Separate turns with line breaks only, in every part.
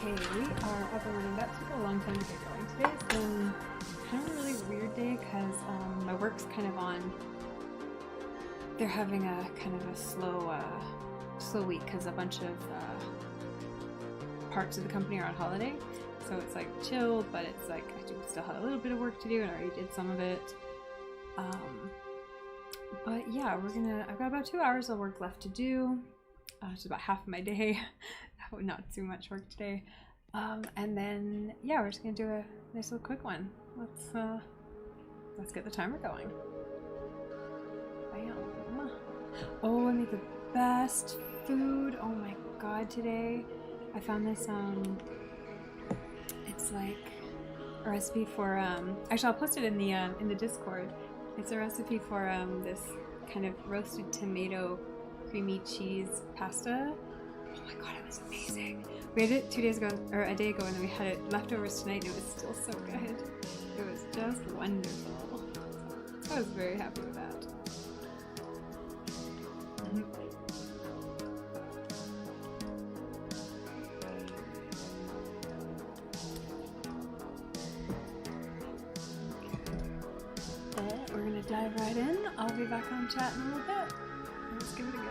Okay, we are up and running. That took a long time to get going. Today's been kind of a really weird day because my work's kind of on. They're having a kind of a slow week because a bunch of parts of the company are on holiday. So it's like chilled, but it's like I do still have a little bit of work to do, and I already did some of it. But yeah, I've got about 2 hours of work left to do. Just about half of my day. Not too much work today. And then yeah, we're just gonna do a nice little quick one. Let's get the timer going. Bam. Oh, I made the best food. Oh my god, today I found this it's like a recipe for actually I'll post it in the Discord. It's a recipe for this kind of roasted tomato creamy cheese pasta. Oh my god, it was amazing. We had it 2 days ago, or a day ago, and then we had it leftovers tonight, and it was still so good. It was just wonderful. I was very happy with that. We're gonna dive right in. I'll be back on chat in a little bit. Let's give it a go.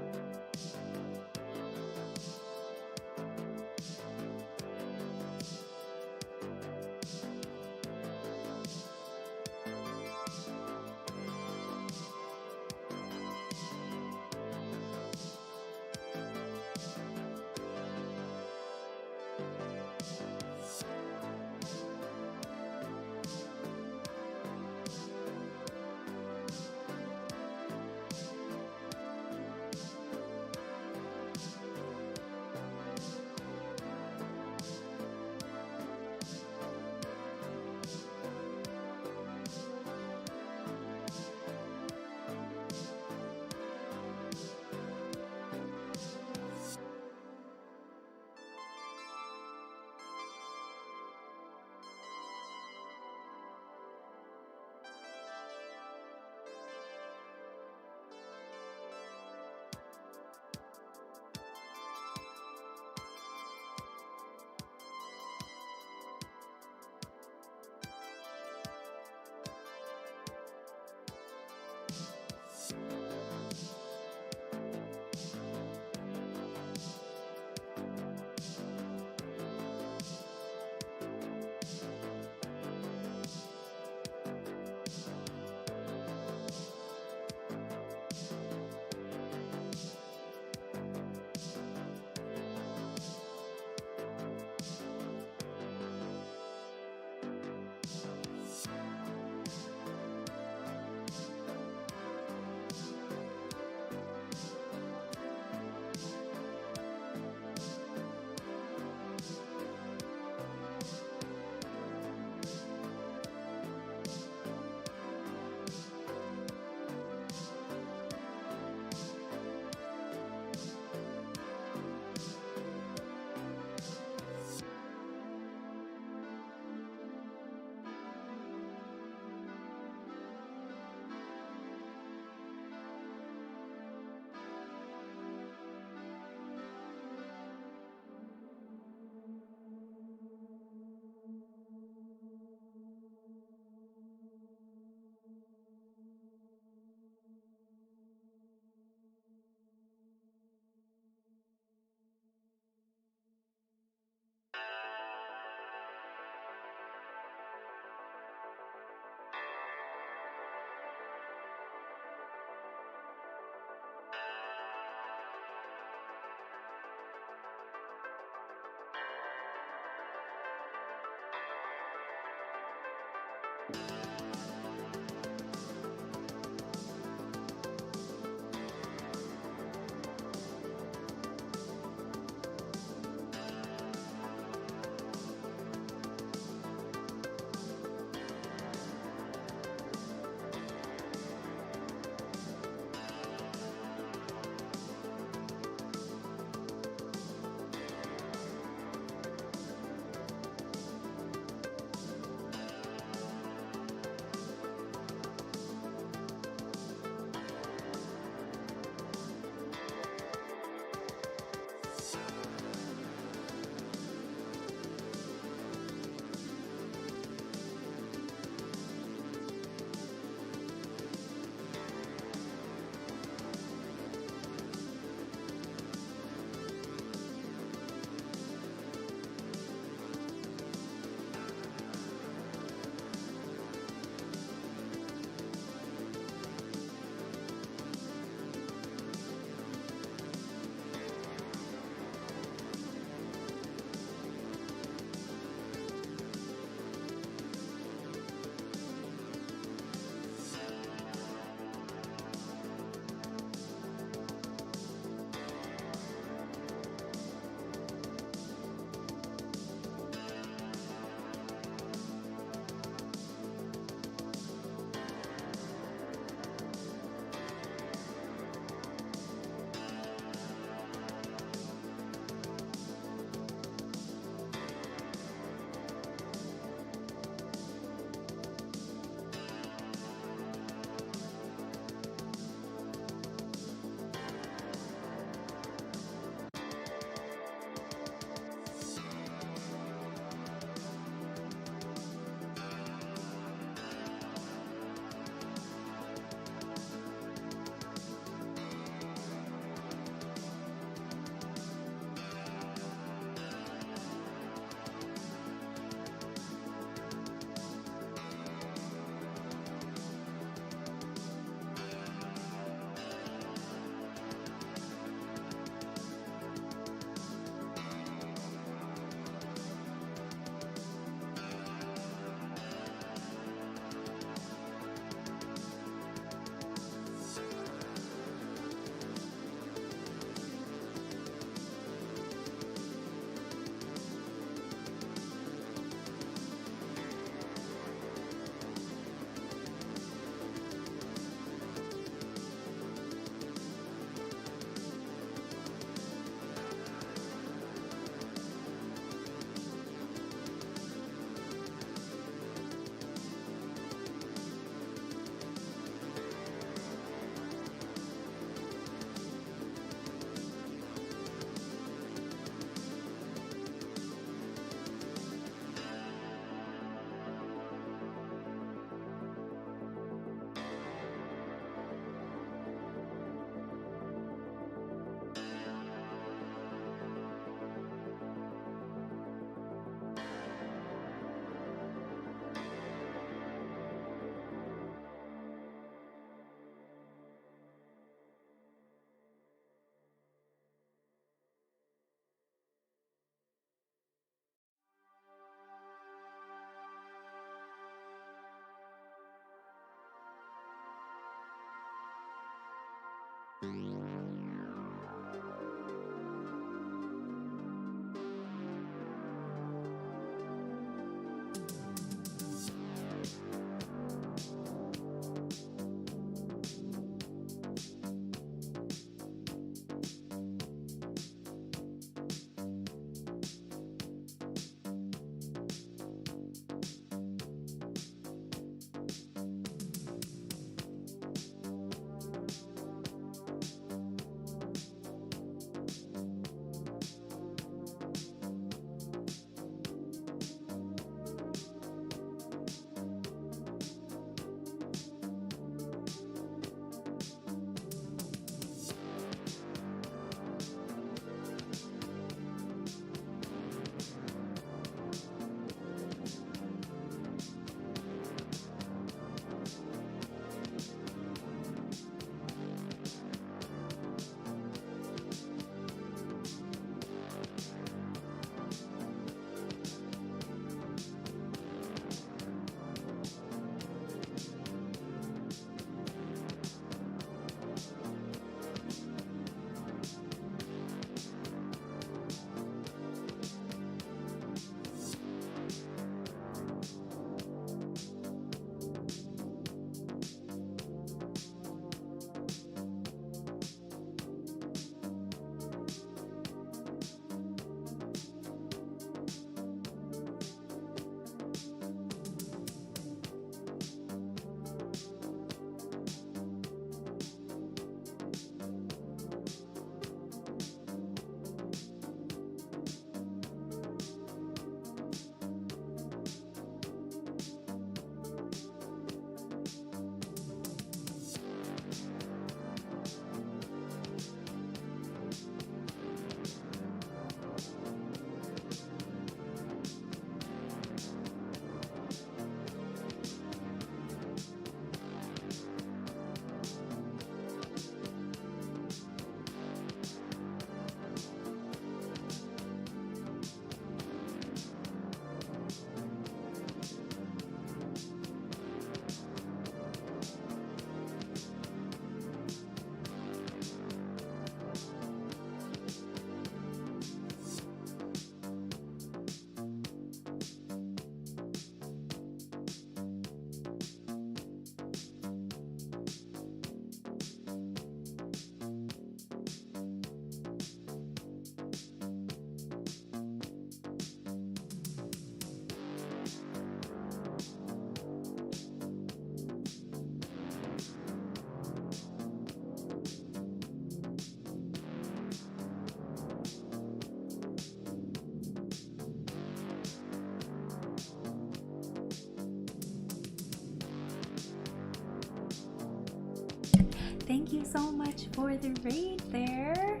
Thank you so much for the raid there.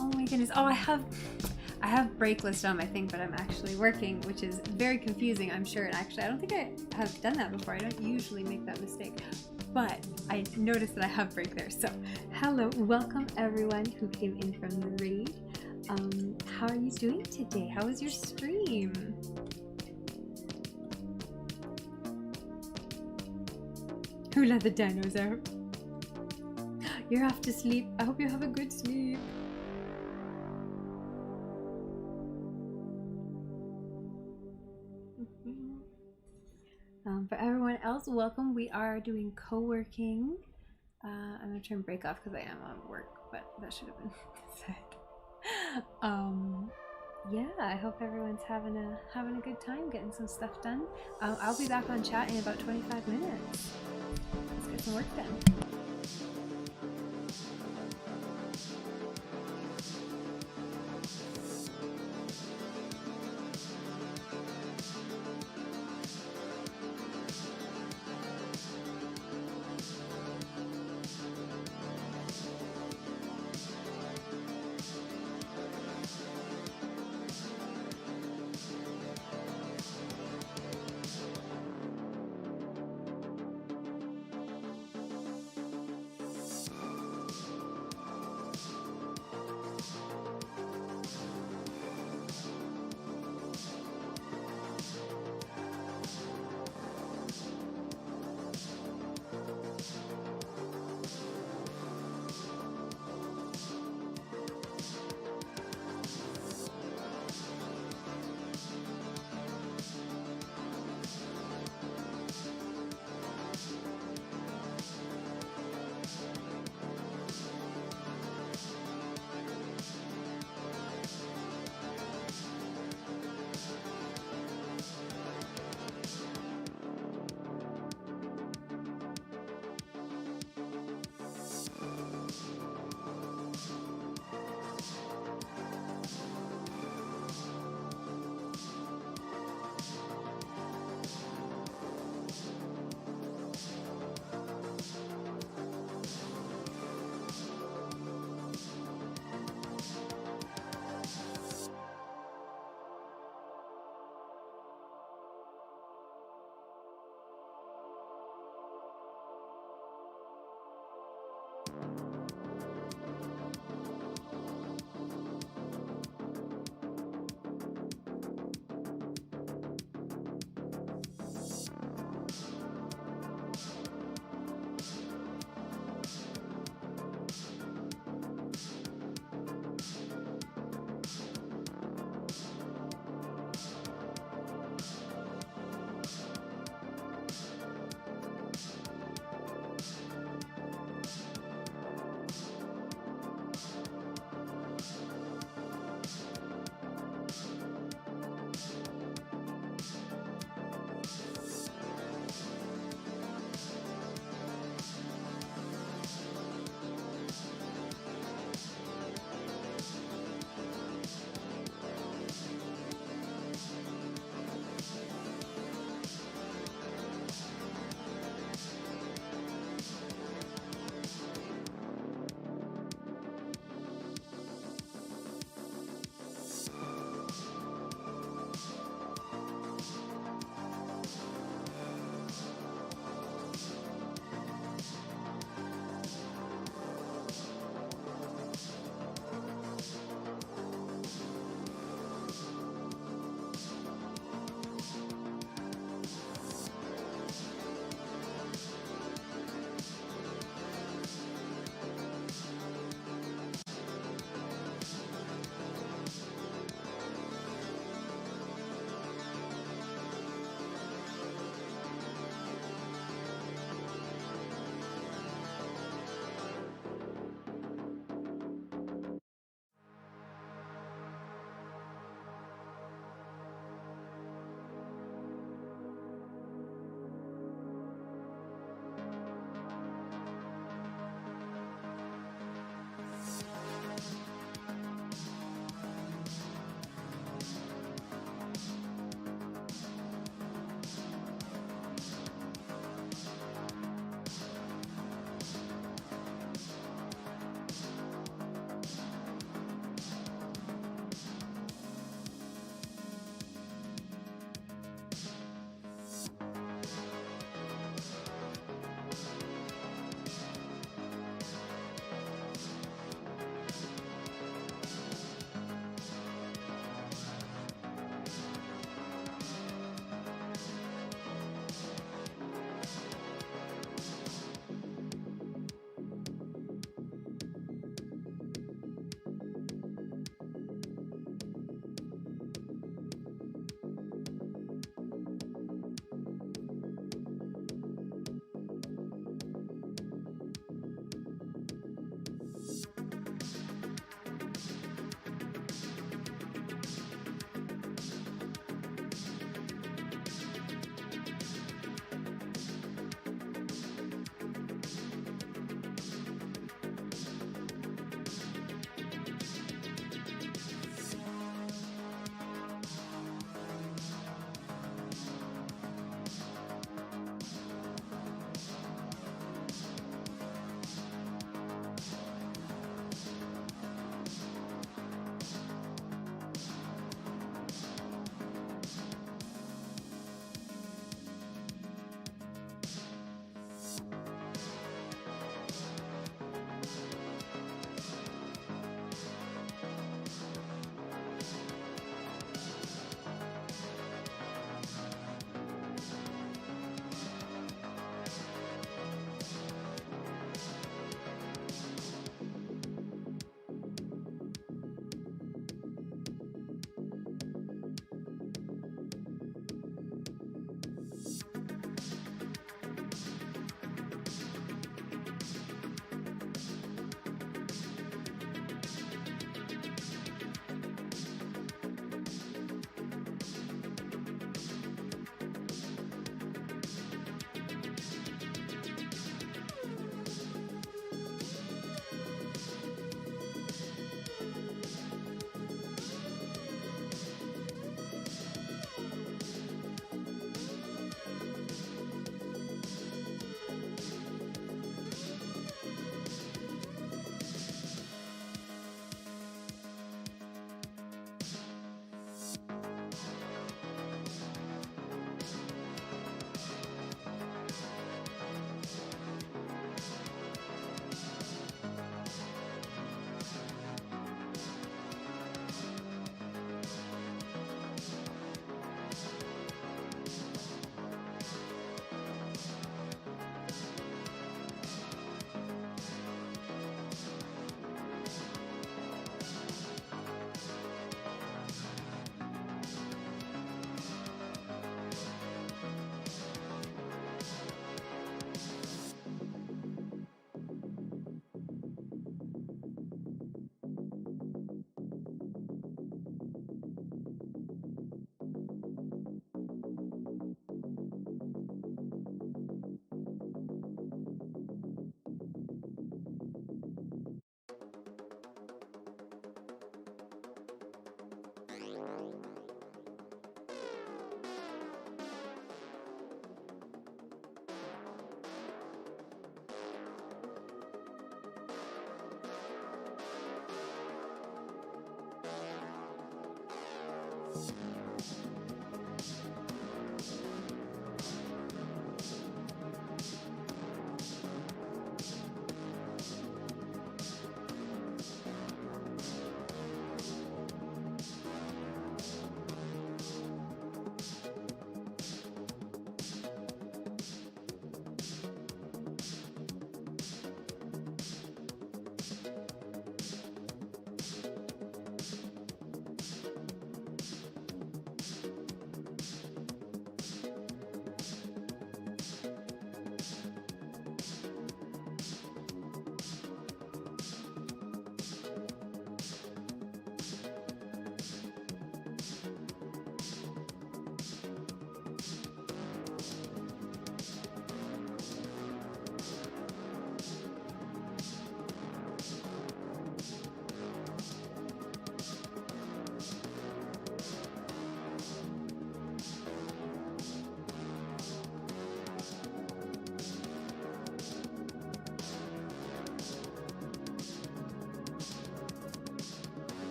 Oh my goodness. Oh, I have break list on my thing, but I'm actually working, which is very confusing, I'm sure. And actually, I don't think I have done that before. I don't usually make that mistake, but I noticed that I have break there. So hello, welcome everyone who came in from the raid. How are you doing today? How was your stream? Who let the dinos out? You're off to sleep. I hope you have a good sleep. For everyone else, welcome. We are doing co-working. I'm gonna try and break off because I am on work, but that should have been said. Yeah, I hope everyone's having a good time, getting some stuff done. I'll be back on chat in about 25 minutes. Let's get some work done.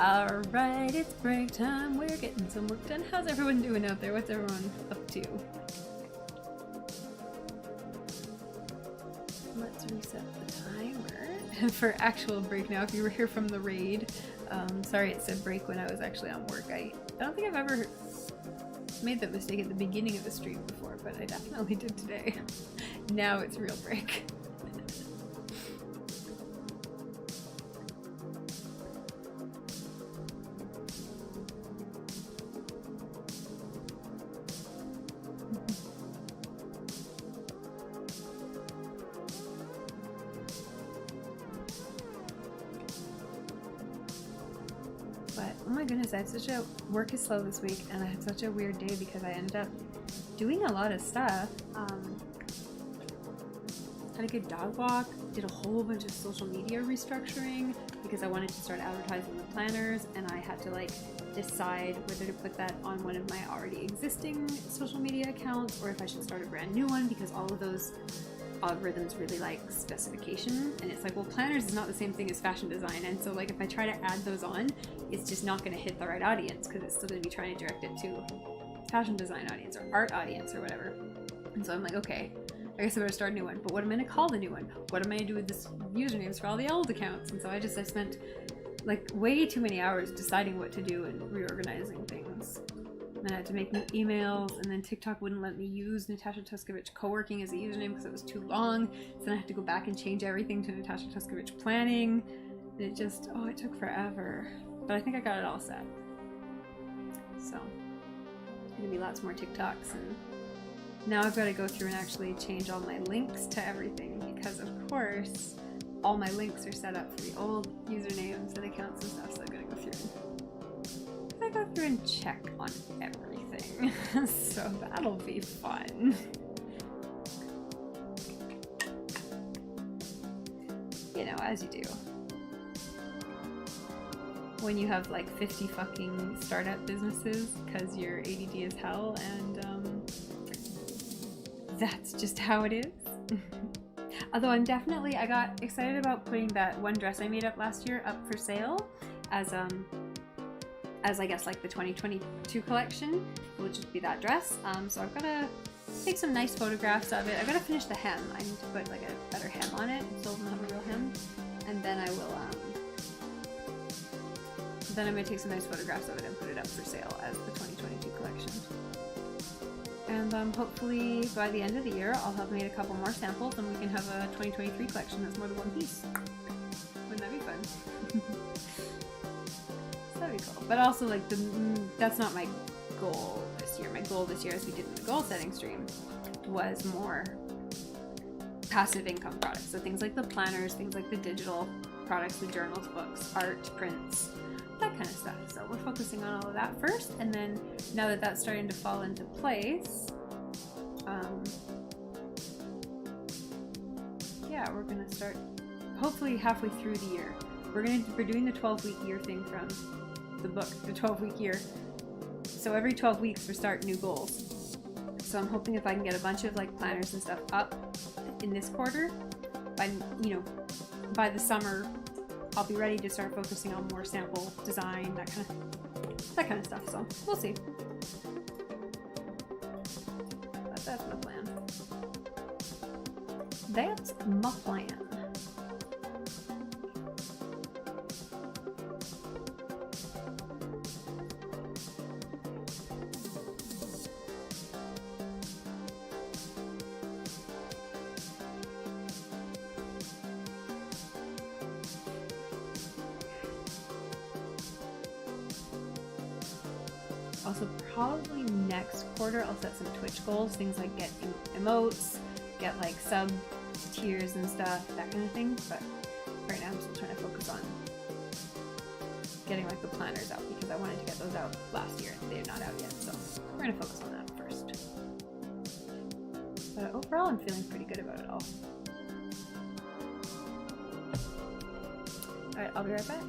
Alright, it's break time. We're getting some work done. How's everyone doing out there? What's everyone up to? Let's reset the timer for actual break now. If you were here from the raid, sorry it said break when I was actually on work. I don't think I've ever made that mistake at the beginning of the stream before, but I definitely did today. Now it's real break. I had such a work is slow this week, and I had such a weird day because I ended up doing a lot of stuff. Had a good dog walk, did a whole bunch of social media restructuring because I wanted to start advertising the planners, and I had to like decide whether to put that on one of my already existing social media accounts or if I should start a brand new one, because all of those algorithms really like specification, and it's like, well, planners is not the same thing as fashion design, and so like if I try to add those on, it's just not going to hit the right audience because it's still going to be trying to direct it to fashion design audience or art audience or whatever. And so I'm like, okay, I guess I better start a new one, but what am I going to call the new one? What am I going to do with this usernames for all the old accounts? And so I spent like way too many hours deciding what to do and reorganizing things. And I had to make new emails, and then TikTok wouldn't let me use Natasha Tuskovich Coworking as a username because it was too long. So then I had to go back and change everything to Natasha Tuskovich Planning. And it just, oh, it took forever. But I think I got it all set. So, gonna be lots more TikToks, and now I've got to go through and actually change all my links to everything because, of course, all my links are set up for the old usernames and accounts and stuff. So I'm gonna go through and check on everything. So that'll be fun. You know, as you do. When you have like 50 fucking startup businesses because you're ADD as hell, and that's just how it is. Although I got excited about putting that one dress I made up last year up for sale as I guess like the 2022 collection. It would just be that dress. So I've got to take some nice photographs of it. I've got to finish the hem. I need to put like a better hem on it. It still doesn't have a real hem. And then I will, then I'm going to take some nice photographs of it and put it up for sale as the 2022 collection. And hopefully by the end of the year, I'll have made a couple more samples and we can have a 2023 collection that's more than one piece. Wouldn't that be fun? That'd be cool. But also, like, that's not my goal this year. My goal this year, as we did in the goal setting stream, was more passive income products. So things like the planners, things like the digital products, the journals, books, art, prints, that kind of stuff. So we're focusing on all of that first, and then now that that's starting to fall into place, yeah, we're gonna start hopefully halfway through the year. We're doing the 12-week year thing from the book, the 12-week year. So every 12 weeks we're starting new goals. So I'm hoping if I can get a bunch of like planners and stuff up in this quarter, by the summer, I'll be ready to start focusing on more sample design, that kind of stuff. So we'll see. But that's my plan. That's my plan. Also, probably next quarter I'll set some Twitch goals, things like get emotes, get like sub tiers and stuff, that kind of thing. But right now I'm still trying to focus on getting like the planners out because I wanted to get those out last year and they're not out yet. So we're gonna focus on that first. But overall I'm feeling pretty good about it all. Alright, I'll be right back.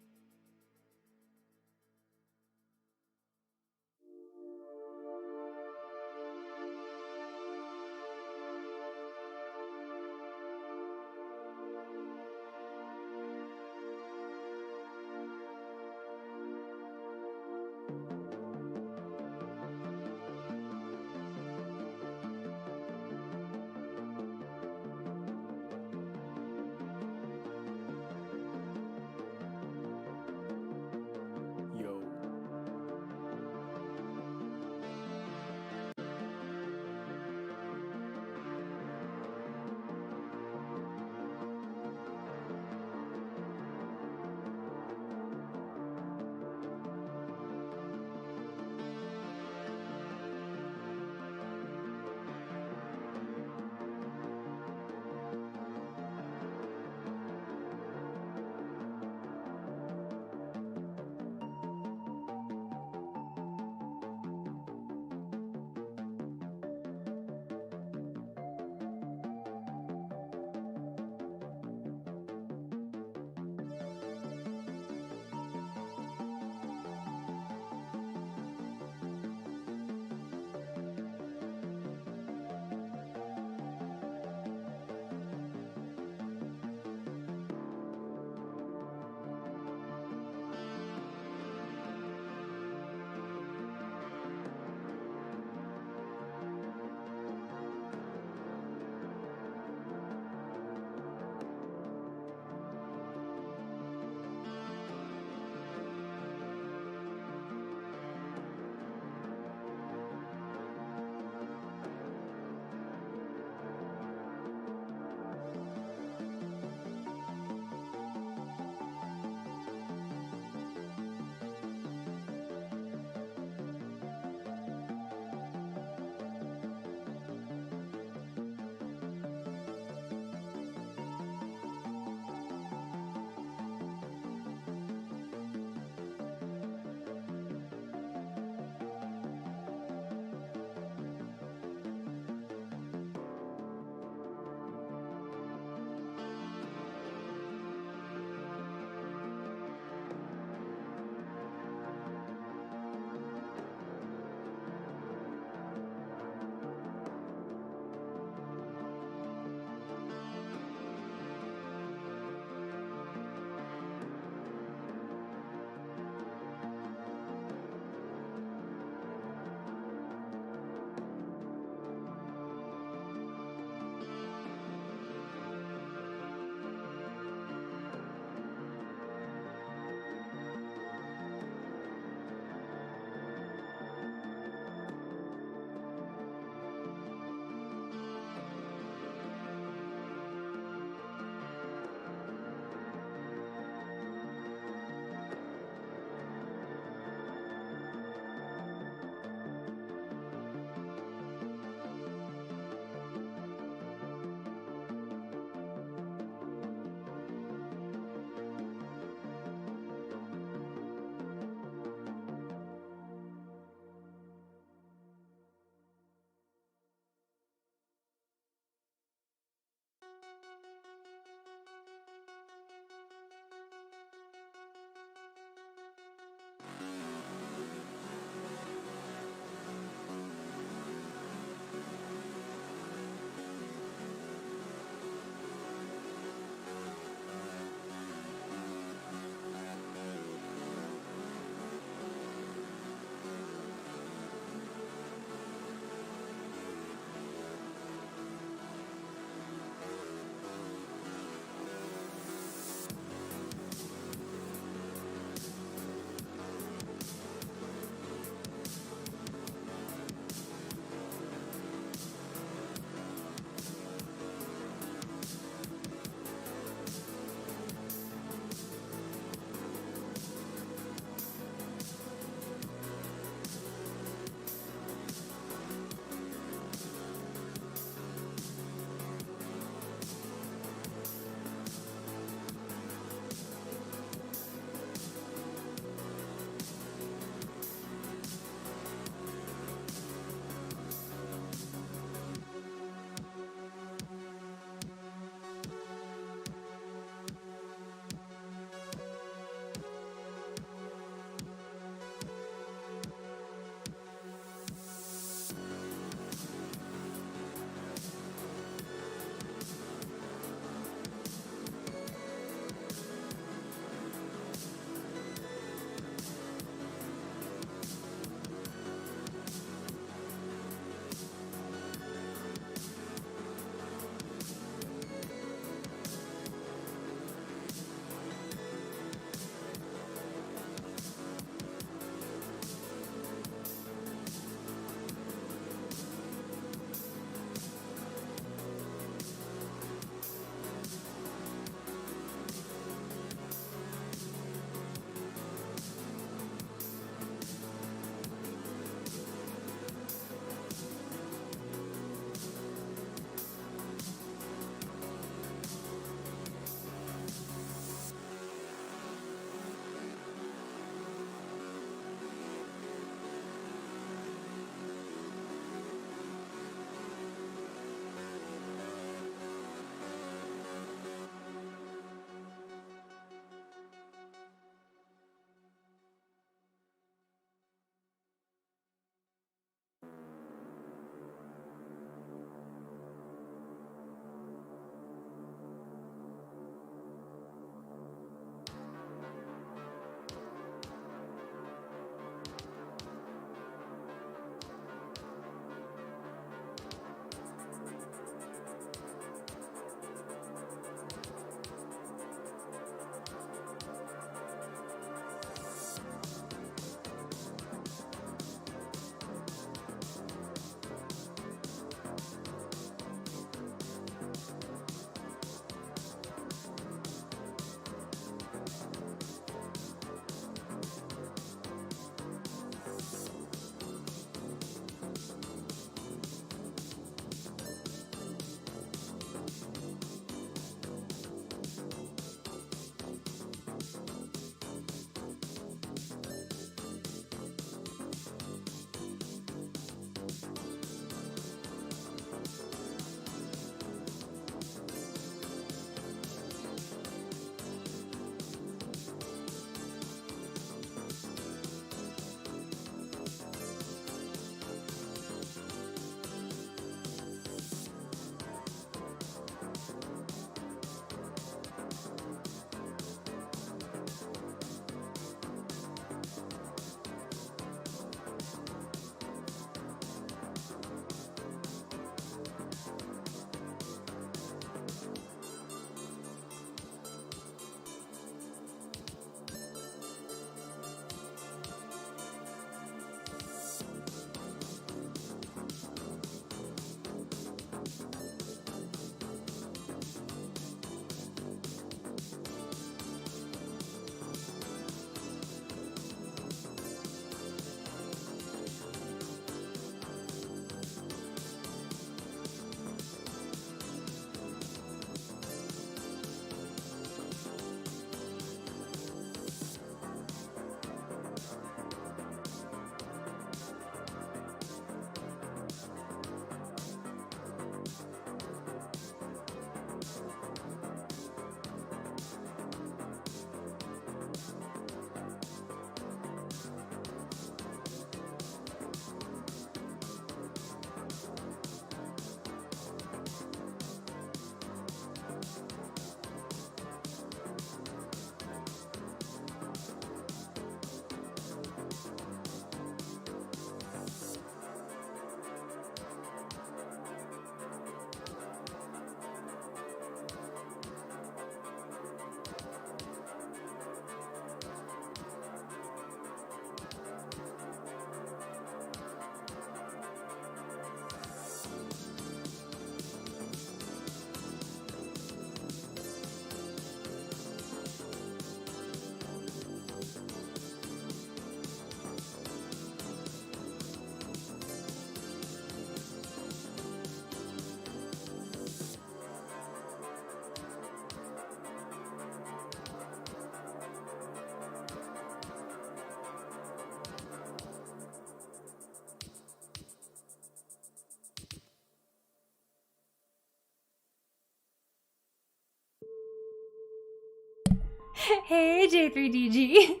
Hey J3DG,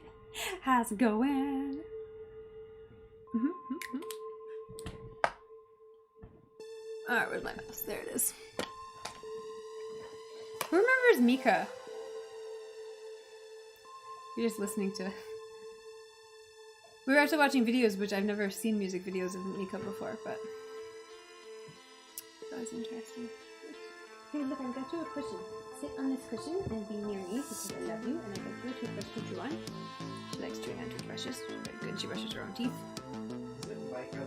how's it going? Alright, where's my mouse? There it is. Who remembers Mika? You're just listening to... We were actually watching videos, which I've never seen music videos of Mika before, but... That was interesting. Hey, look, I got you a cushion. Sit on this cushion and be near me because I love you, and I got you a toothbrush to chew on. She likes chewing on toothbrushes. Very good. She brushes her own teeth.
Is it mica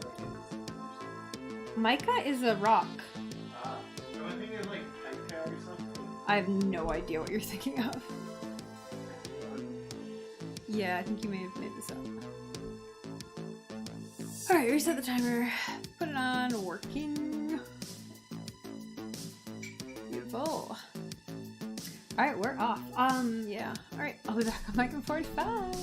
like
Mica is a rock.
am I thinking of like pica or something?
I have no idea what you're thinking of. Yeah, I think you may have made this up. Alright, reset the timer. Put it on working. Beautiful. Alright, we're off. Yeah. Alright, I'll be back on mic in 45.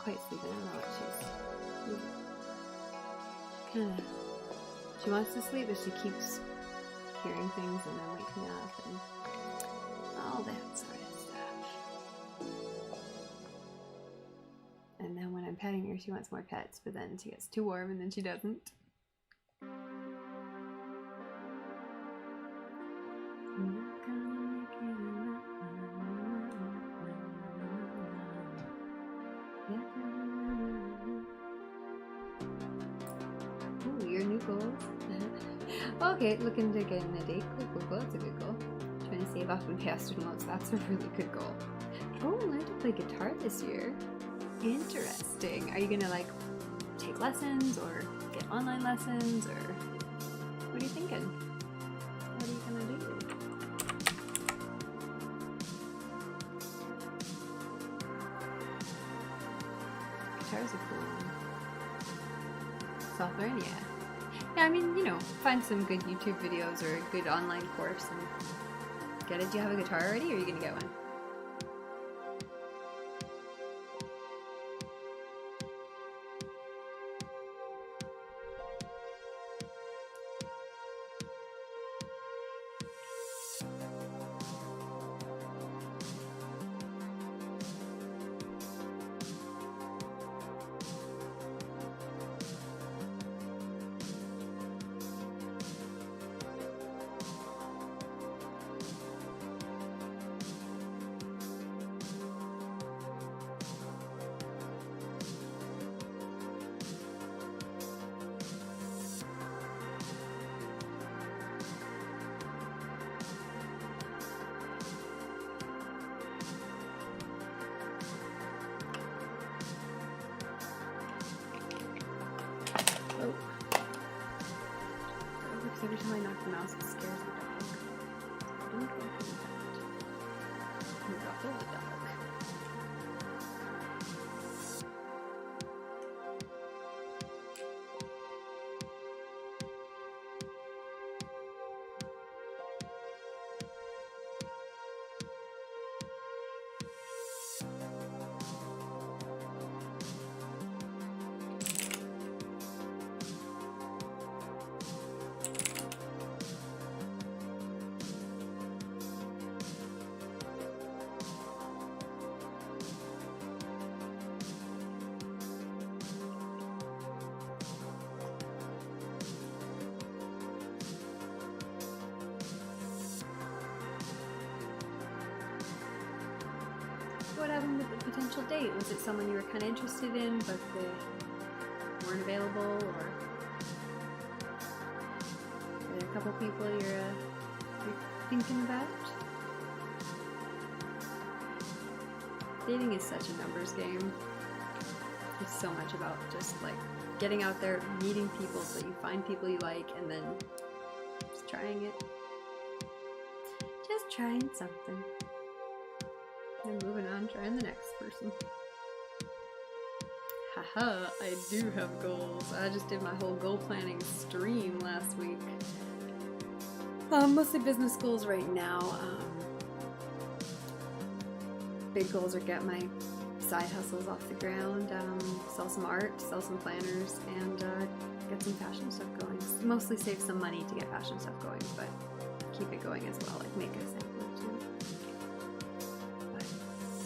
quite sleeping. I don't know what she's kind of. She wants to sleep, but she keeps hearing things and then waking up and all that sort of stuff. And then when I'm petting her, she wants more pets, but then she gets too warm and then she doesn't. Ooh, your new goals. Okay, looking to get in a date. Cool. That's a good goal. Trying to save up and pay off student loans. That's a really good goal. Oh, learn to play guitar this year. Interesting. Are you gonna like take lessons or get online lessons or what are you thinking? What are you gonna do? Guitar's a cool one. Self-learn, yeah. Yeah, I mean, you know, find some good YouTube videos or a good online course and get it. Do you have a guitar already or are you gonna get one? Oh. Because every time I knock the mouse, it scares the dog. I don't want to do that. I'm about the dog. What happened with the potential date? Was it someone you were kind of interested in, but they weren't available, or are there a couple people you're thinking about? Dating is such a numbers game. It's so much about just like getting out there, meeting people so you find people you like, and then just trying it. Just trying something. And moving on, trying the next person. Haha, I do have goals. I just did my whole goal planning stream last week. Mostly business goals right now. Big goals are get my side hustles off the ground, sell some art, sell some planners, and get some fashion stuff going. Mostly save some money to get fashion stuff going, but keep it going as well, like make a sample too.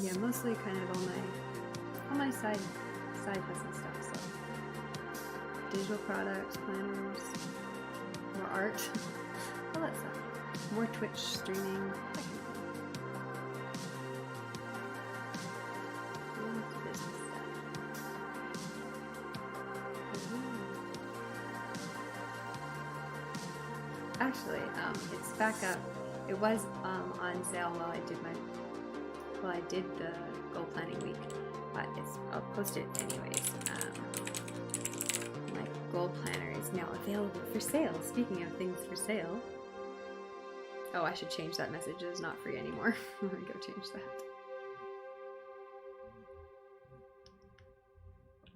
Yeah, mostly kind of all my side hustle stuff. So digital products, planners, more art, all that stuff. More Twitch streaming, that kind of thing. Business stuff. Actually, it's back up. It was on sale while I did the goal planning week, but I'll post it anyways. My goal planner is now available for sale. Speaking of things for sale, oh, I should change that message. It's not free anymore. I'm gonna go change that.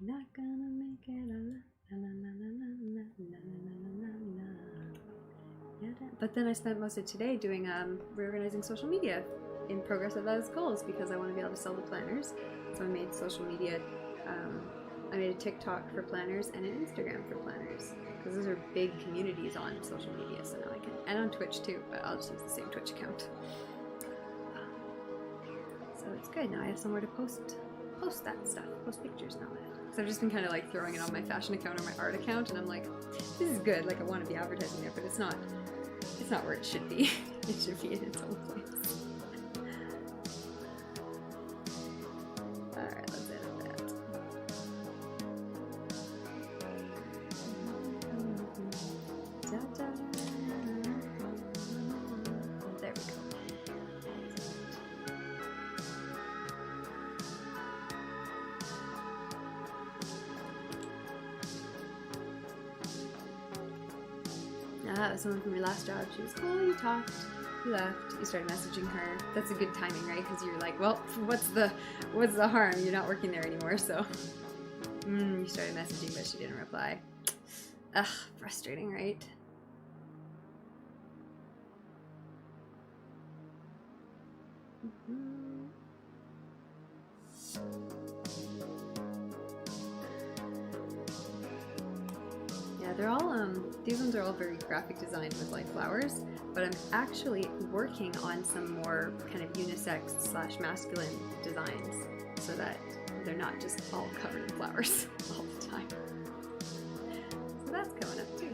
Not gonna make it but then I spent most of today doing reorganizing social media in progress of those goals because I want to be able to sell the planners. So I made social media I made a TikTok for planners and an Instagram for planners because those are big communities on social media. So now I can, and on Twitch too, but I'll just use the same Twitch account. So it's good. Now I have somewhere to post that stuff, post pictures and all that. So I've just been kind of like throwing it on my fashion account or my art account, and I'm like, this is good. Like I want to be advertising there, but it's not where it should be. It should be in its own place. Alright, let's edit that. There we go. That was someone from your last job. She was cool, you talked, you left, you started messaging her. That's a good timing, right? Because you're like, well, what's the harm? You're not working there anymore, so. You started messaging, but she didn't reply. Ugh, frustrating, right? Yeah, they're all, these ones are all very graphic designed with like flowers, but I'm actually working on some more kind of unisex / masculine designs so that they're not just all covered in flowers all the time. So that's coming up too.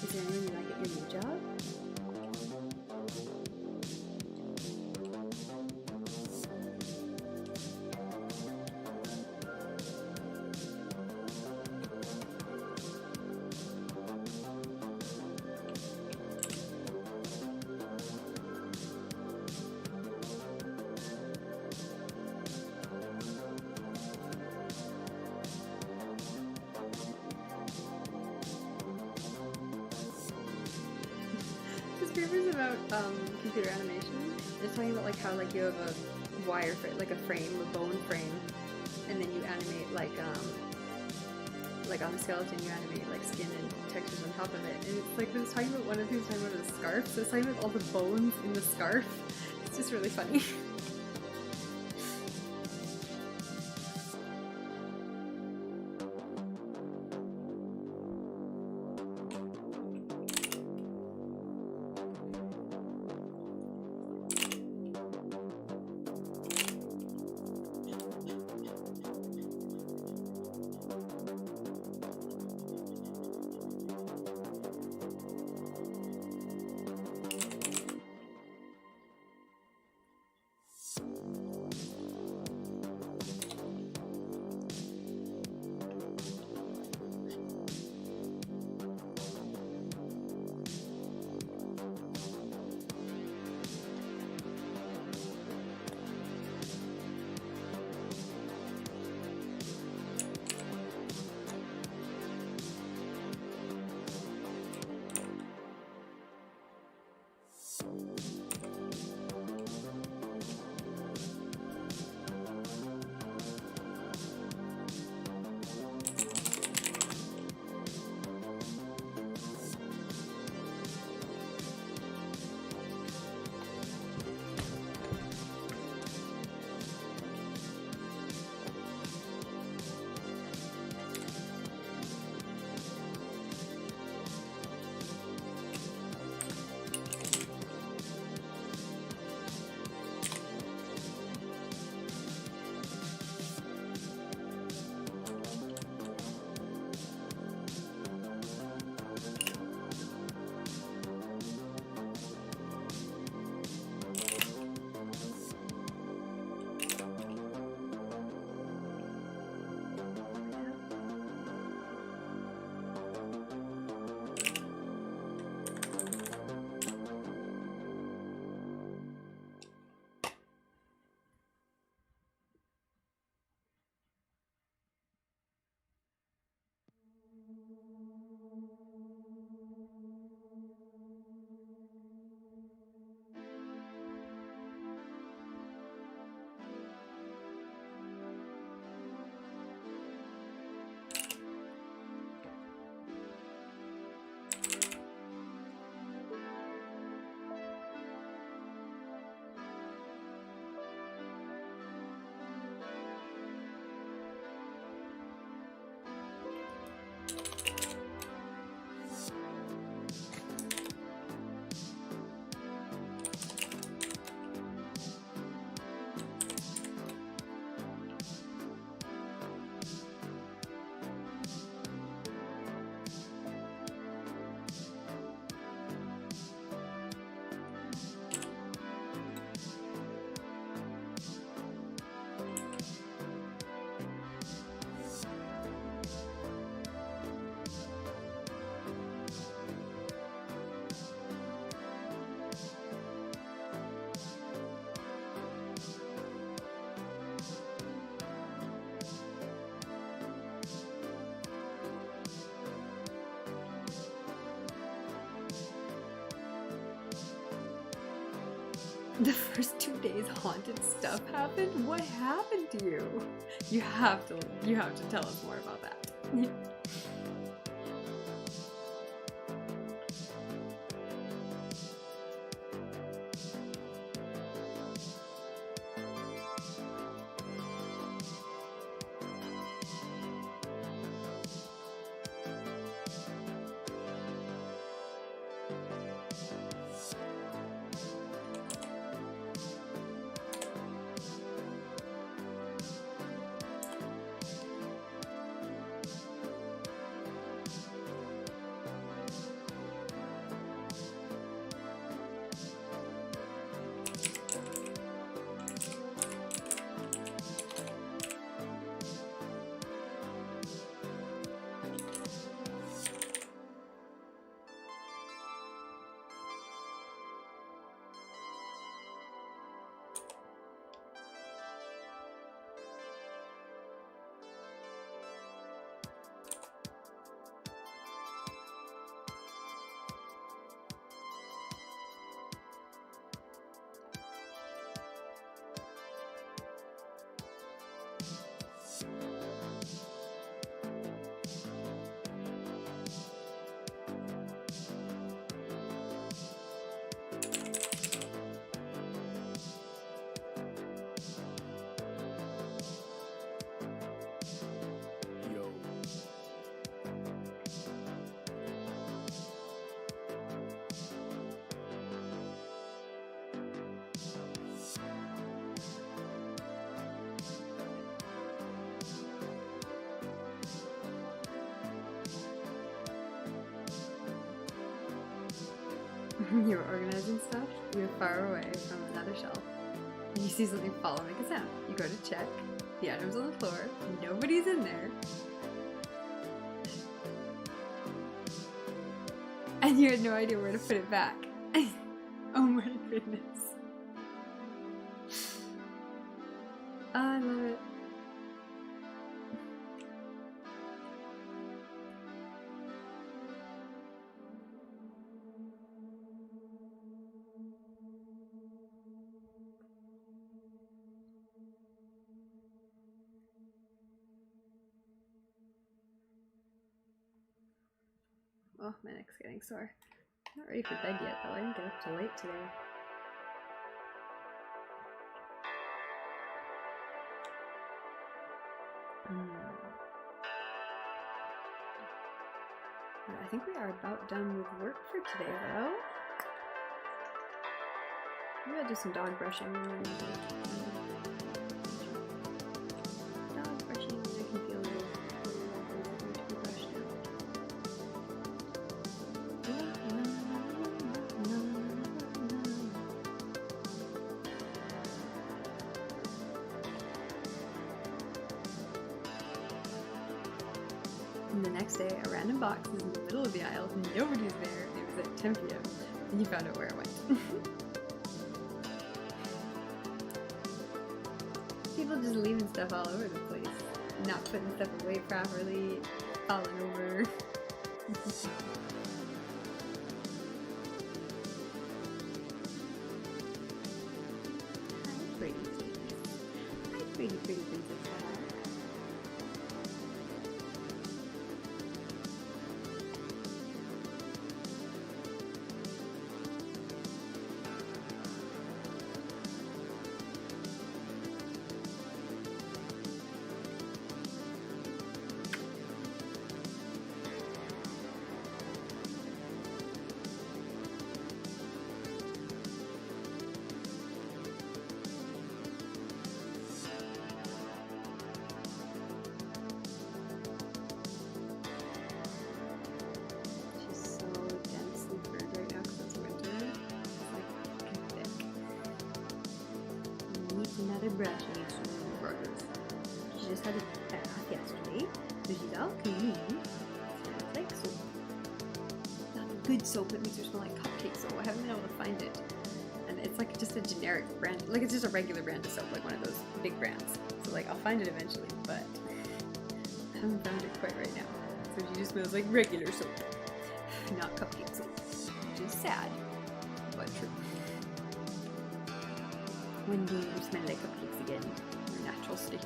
Is there anyone you like at your new job? This paper's about computer animation. It's talking about like how like you have a wire frame, like a frame, a bone frame, and then you animate like on the skeleton, you animate like skin and textures on top of it. And it's like, it was talking about one of the things talking about the scarf, so it's talking about all the bones in the scarf. It's just really funny. The first 2 days haunted stuff happened? What happened to you? You have to tell us more about that. You were organizing stuff. You're far away from another shelf. You see something fall and make a sound. You go to check. The item's on the floor. Nobody's in there. And you had no idea where to put it back. Oh my goodness. Oh, I love it. Oh, my neck's getting sore. Not ready for bed yet, though. I didn't get up till late today. I think we are about done with work for today, though. Maybe I'll do some dog brushing. Dog brushing, I can feel a little to be brushed out. And the next day, a random box is in the middle of the aisle, nobody's there, it was at 10 p.m. and you found out where it went. People just leaving stuff all over the place, not putting stuff away properly, falling over. Hi, pretty please. Hi, pretty princess. Another brush and some brushes. She just had a bath yesterday, so she's all clean. Smells like soap. Not the good soap that makes her smell like cupcake soap. I haven't been able to find it. And it's like just a generic brand. Like it's just a regular brand of soap, like one of those big brands. So like I'll find it eventually, but I haven't found it quite right now. So she just smells like regular soap, not cupcake soap. Which is sad, but true. When do you smell like cupcakes again? Your natural state.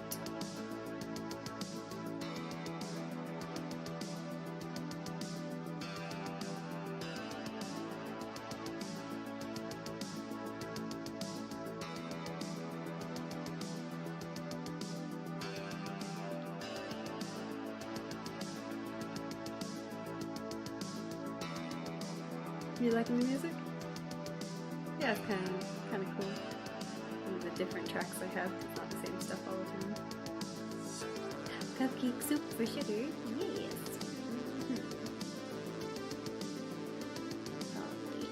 You liking the music? Yeah, it's kind of cool. The different tracks I have, it's not the same stuff all the time. Cupcake soup for sugar, yes. Lovely.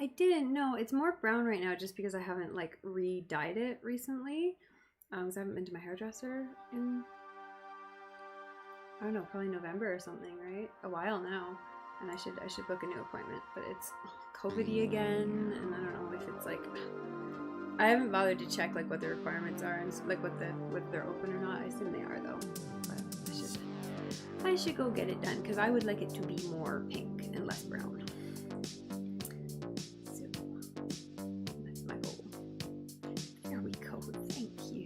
I didn't know. It's more brown right now just because I haven't like re-dyed it recently. Because I haven't been to my hairdresser in, I don't know, probably November or something, right? A while now. And I should book a new appointment. But it's COVID-y again, and I don't know if it's like, I haven't bothered to check like what the requirements are and like what they're open or not. I assume they are though. But I should go get it done because I would like it to be more pink and less brown. So that's my goal. There we go. Thank you.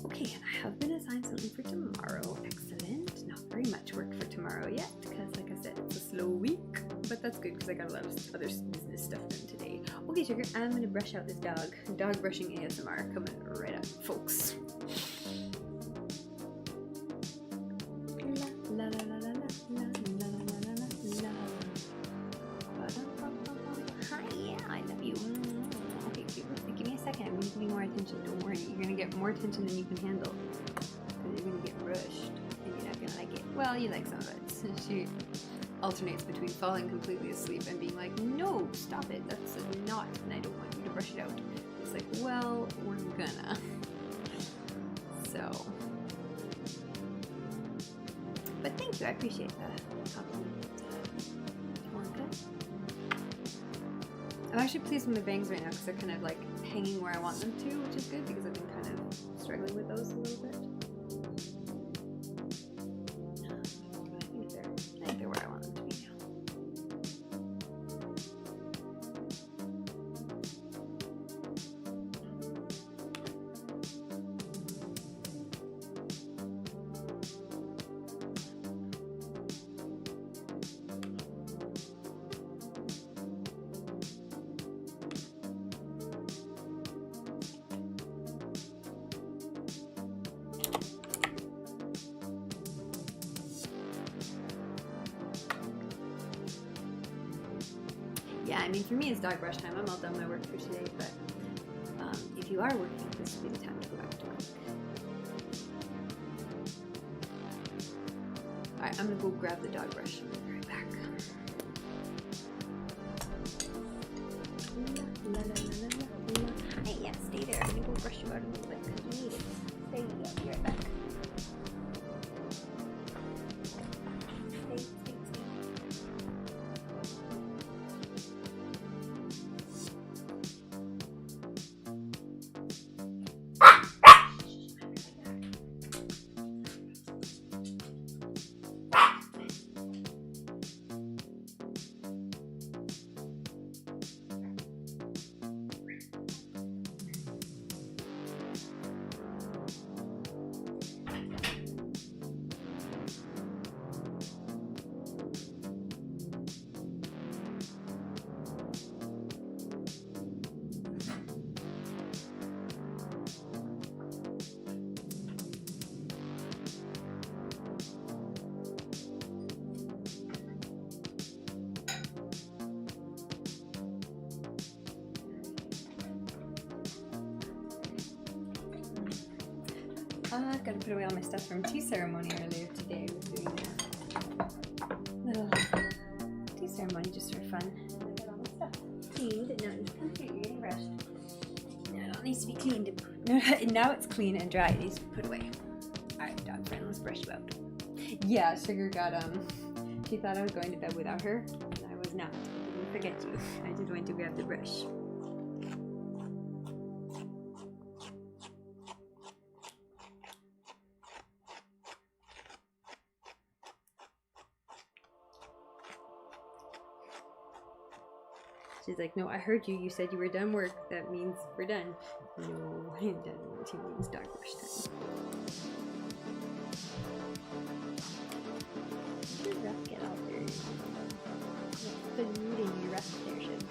Okay, and I have been assigned something for tomorrow. Excellent. Not very much work for tomorrow yet because, like I said, it's a slow week. But that's good because I got a lot of other business stuff done today. Okay, sugar, I'm gonna brush out this dog. Dog brushing ASMR coming right up, folks. La la la la la la la la la. Hi, yeah, I love you. Okay, give me a second. I'm gonna give you more attention. Don't worry, you're gonna get more attention than you can handle. Because you're gonna get rushed, and you're not gonna like it. Well, you like some of it. She alternates between falling completely asleep and being like, no, stop it, that's a knot and I don't want you to brush it out. It's like, well, we're gonna. So, but thank you, I appreciate the compliment. I'm actually pleased with my bangs right now because they're kind of like hanging where I want them to, which is good because I've been kind of struggling with those a little bit. I think they're where I want them to be now. Yeah, I mean, for me, it's dog brush time. I'm all done my work for today, but if you are working, this would be the time to go back to work. Alright, I'm gonna go grab the dog brush. I'll be right back. La, la, la, la, la, la. Hey, yeah, stay there. I'm gonna go brush you out a little bit because you need it. Stay, yeah, I'll be right back. I've got to put away all my stuff from tea ceremony earlier today. I was doing a little tea ceremony just for fun. And I got all my stuff cleaned. And now it's come here, you're getting brushed. Now it all needs to be cleaned. Now it's clean and dry. It needs to be put away. Alright, dog friend, let's brush you out. Yeah, Sugar got, she thought I was going to bed without her. And I was not. I didn't forget you. I just went to grab the brush. She's like, no, I heard you. You said you were done work. That means we're done. No, I am done. It means dog brush time. Your rough get out there. Put mood in your rough there, Shug.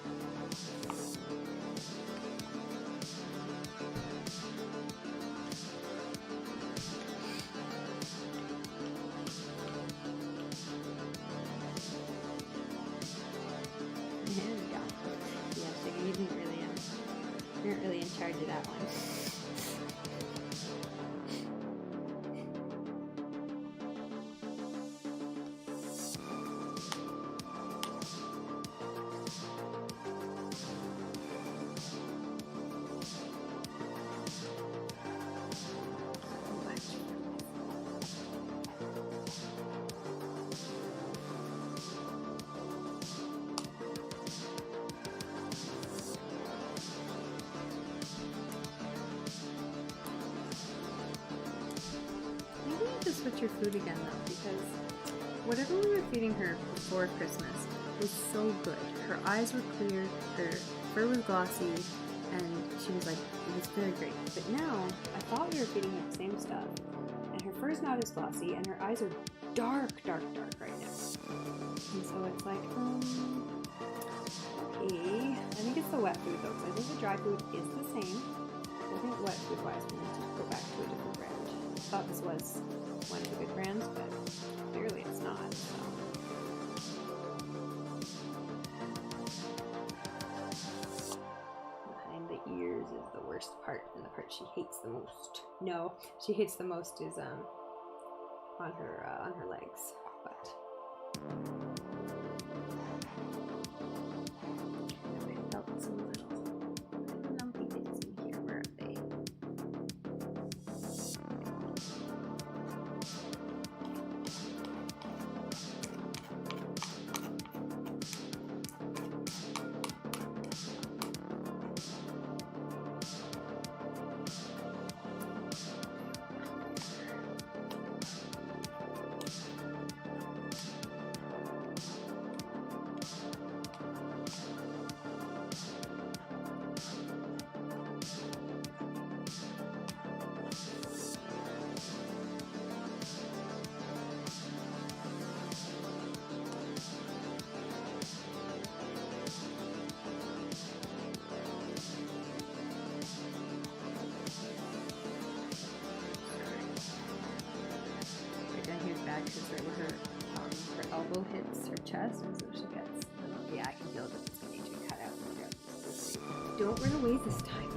You weren't really in charge of that one. to switch her food again though, because whatever we were feeding her before Christmas was so good. Her eyes were clear, her fur was glossy, and she was like, it was very great. But now, I thought we were feeding her the same stuff, and her fur's not as glossy, and her eyes are dark right now. And so it's like, okay. I think it's the wet food though, because I think the dry food is the same. I think wet food wise we need to go back to a different brand. I thought this was one of the good brands, but clearly it's not, so. Behind the ears is the worst part, and the part she hates the most. No, she hates the most is on her legs, but I felt some little lumpy bits in here. Where are they? Because right where her elbow hits her chest, and so she gets, yeah, I can feel that it's going to cut out. Don't run away this time.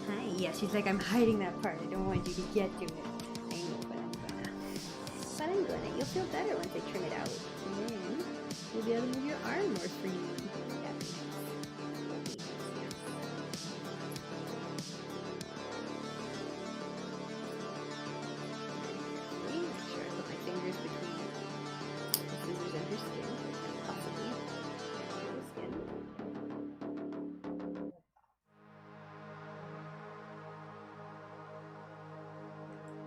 Hi, yeah, she's like, I'm hiding that part. I don't want you to get to it. I know, but I'm gonna. You'll feel better once I trim it out. You'll be able to move your arm more freely. Make sure I put my fingers between the scissors and her skin, possibly the skin.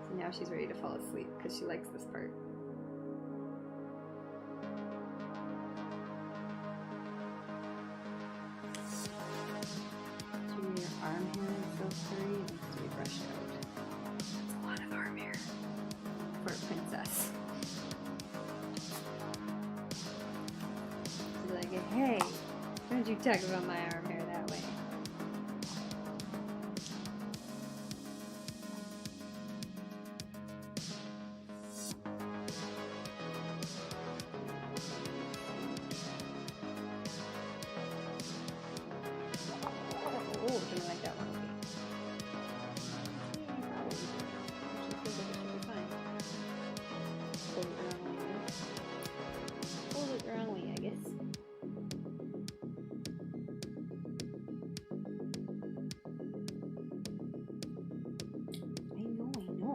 So now she's ready to fall asleep because she likes this part. Arm hair is so furry, it needs to be brushed out. That's a lot of arm hair for a princess. She's like, hey, don't you talk about my arm hair that way. Oh, do you like that one? Hold it wrongly, I guess.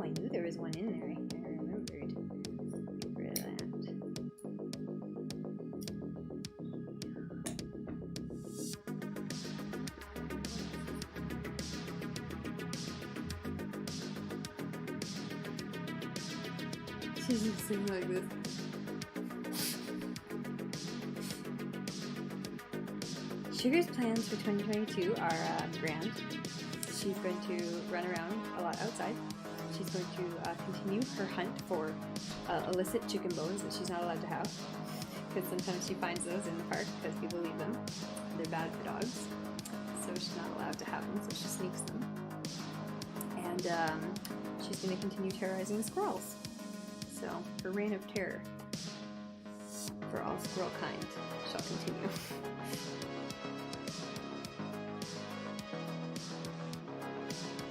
I knew there was one in there. I remembered. Get rid of that. She's just sitting like this. Sugar's plans for 2022 are grand. She's going to run around a lot outside. She's going to continue her hunt for illicit chicken bones that she's not allowed to have. Because sometimes she finds those in the park because people leave them. They're bad for dogs. So she's not allowed to have them, so she sneaks them. And she's going to continue terrorizing the squirrels. So her reign of terror for all squirrel kind shall continue.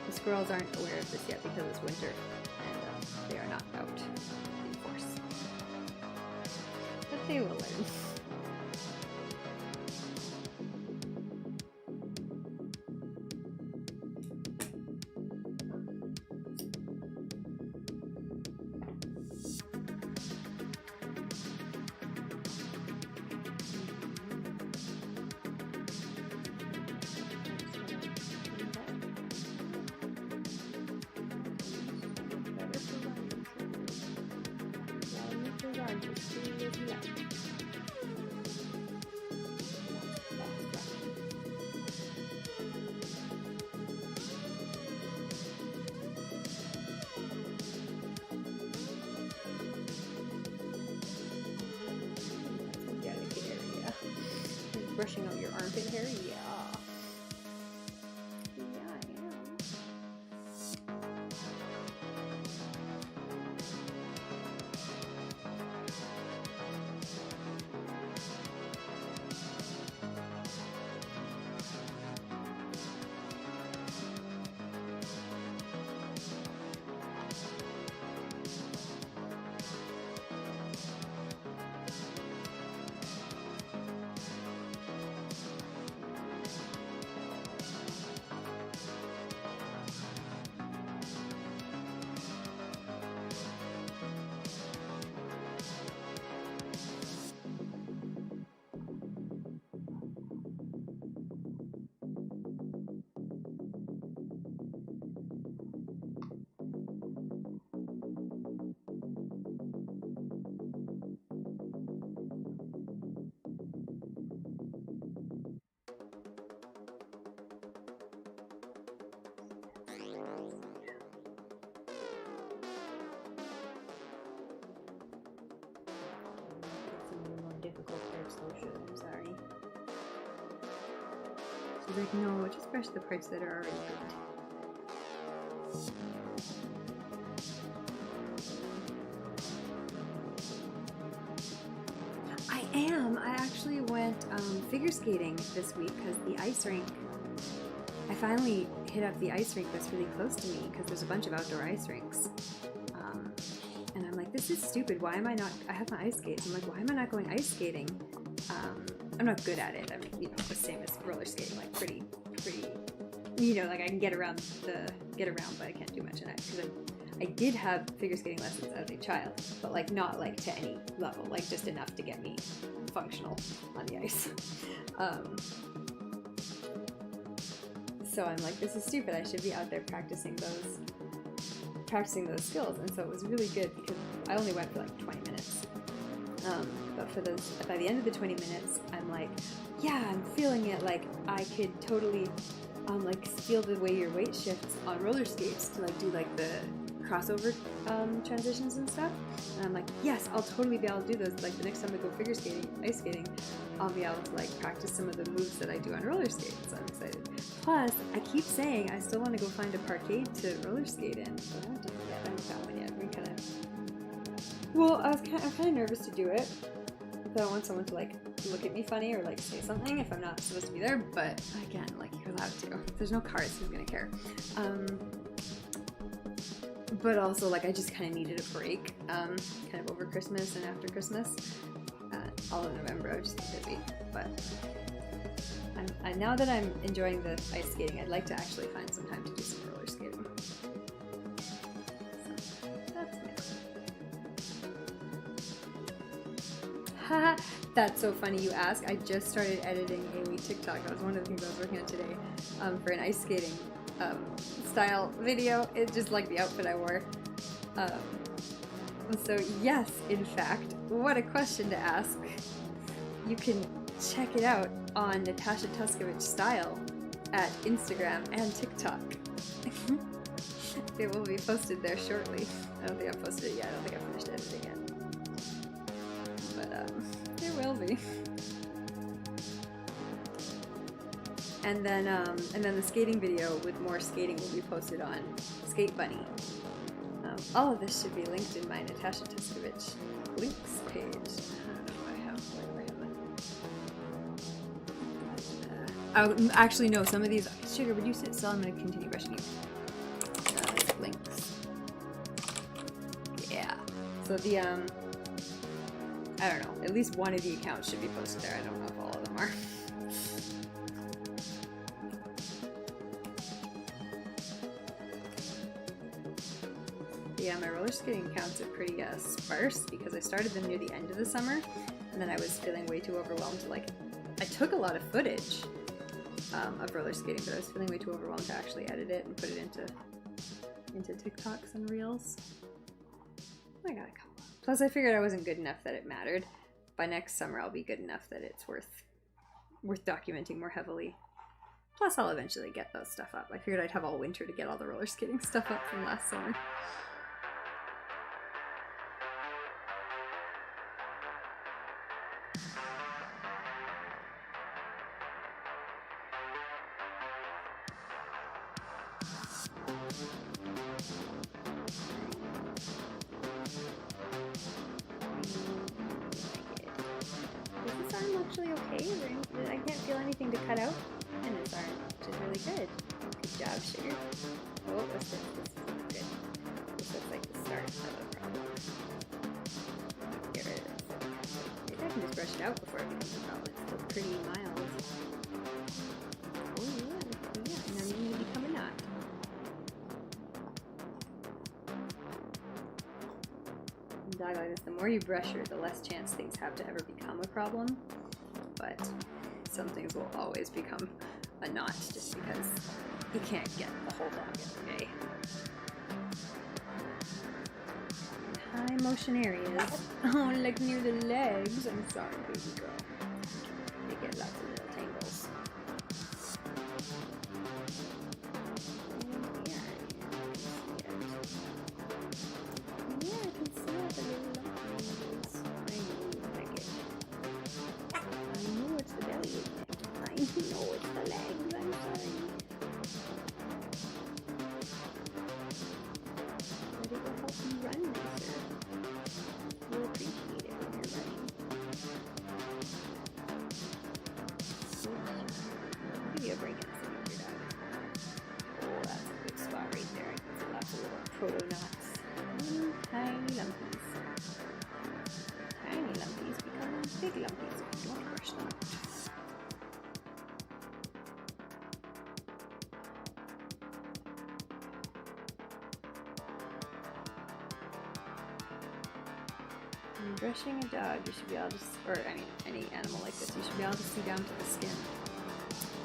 The squirrels aren't aware of this yet because it's winter and they are not out in force. But they will learn. Delicate area. Brushing out your armpit hair? Yeah. Difficult parts though, sure, I'm sorry. She's like, no, just brush the parts that are already good. I am! I actually went figure skating this week because the ice rink, I finally hit up the ice rink that's really close to me because there's a bunch of outdoor ice rinks. And I'm like, this is stupid. Why am I not? I have my ice skates. I'm like, why am I not going ice skating? I'm not good at it. I'm, the same as roller skating, like pretty, like I can get around, but I can't do much in it because I did have figure skating lessons as a child, but like not like to any level, like just enough to get me functional on the ice. So I'm like, this is stupid. I should be out there practicing those skills, and so it was really good because I only went for like 20 minutes. But by the end of the 20 minutes, I'm like, yeah, I'm feeling it. Like I could totally, like feel the way your weight shifts on roller skates to like do like the crossover transitions and stuff. And I'm like, yes, I'll totally be able to do those. Like the next time I go figure skating, ice skating, I'll be able to like practice some of the moves that I do on roller skates. So I'm excited. Plus, I keep saying I still want to go find a parkade to roller skate in, but I haven't done it yet. I haven't found one yet. I'm kind of. Well, I'm kind of nervous to do it. I don't want someone to like look at me funny or like say something if I'm not supposed to be there. But again, like you're allowed to. If there's no cars, who's gonna care? But also, like, I just kind of needed a break, kind of over Christmas and after Christmas. All of November, I was just busy. But now that I'm enjoying the ice skating, I'd like to actually find some time to do some roller skating. So, that's nice. Haha, that's so funny you ask. I just started editing a wee TikTok. That was one of the things I was working on today for an ice skating style video. It's just like the outfit I wore. So yes, in fact, what a question to ask. You can check it out on Natasha Tuskovich Style at Instagram and TikTok. It will be posted there shortly. I don't think I've posted it yet. I don't think I've finished editing it. But it will be. And then the skating video with more skating will be posted on Skate Bunny. All of this should be linked in my Natasha Tuskovich links page. Actually, no, some of these... Sugar, would you sit still? I'm going to continue brushing you. Links. Yeah. So the, I don't know. At least one of the accounts should be posted there. I don't know if all of them are. Yeah, my roller skating accounts are pretty sparse because I started them near the end of the summer, and then I was feeling way too overwhelmed to like... I took a lot of footage of roller skating, but I was feeling way too overwhelmed to actually edit it and put it into TikToks and Reels. I got a couple. Plus, I figured I wasn't good enough that it mattered. By next summer, I'll be good enough that it's worth documenting more heavily. Plus, I'll eventually get those stuff up. I figured I'd have all winter to get all the roller skating stuff up from last summer. Actually okay. I can't feel anything to cut out in this arm, which is really good. Good job, sugar. Oh, what's this? This is good. This looks like the start of a problem. Get rid of this. Maybe I can just brush it out before it becomes a problem. It's still pretty mild. Oh yeah, and then you need to become a knot. Dog like this, the more you brush her, the less chance things have to ever become a problem. But some things will always become a knot just because you can't get the whole dog every day. High motion areas. Oh, like near the legs. I'm sorry, baby girl. They get lots of little tangles. And here, I can see it. Yeah, I can see all the little lumps. I know it's the belly. I know it's the legs. I'm sorry. But it will help you run nicer. You'll appreciate it when you're running. I'll give you a break in a second, your dog. Oh, that's a good spot right there. I can see lots of little proto knots. Tiny lumpies. Tiny lumpies become big lumpies if you don't brush them out. When brushing a dog, you should be able to, or I mean, any animal like this, you should be able to see down to the skin.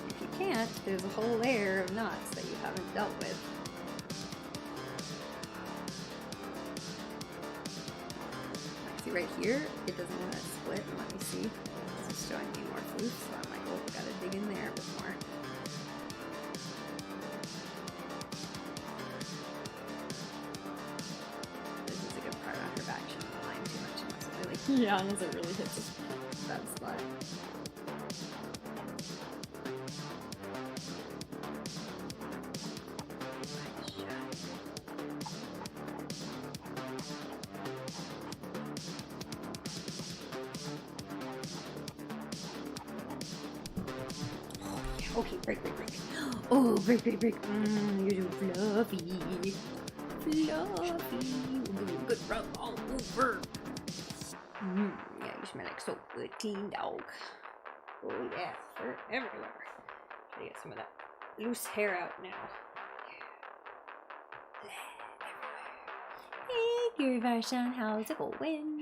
If you can't, there's a whole layer of knots that you haven't dealt with. See right here, it doesn't want to split. Let me see. It's just showing me more floof, so I'm like, oh, we gotta dig in there a bit more. This is a good part on her back. She doesn't line too much unless it really, unless it really hits that spot. Okay, break. Oh, break. You're so fluffy. We'll give you a good rub all over. Yeah, you smell like so good, clean dog. Oh yeah, fur everywhere. Try to get some of that loose hair out now. Hey, Geary version, how's it going?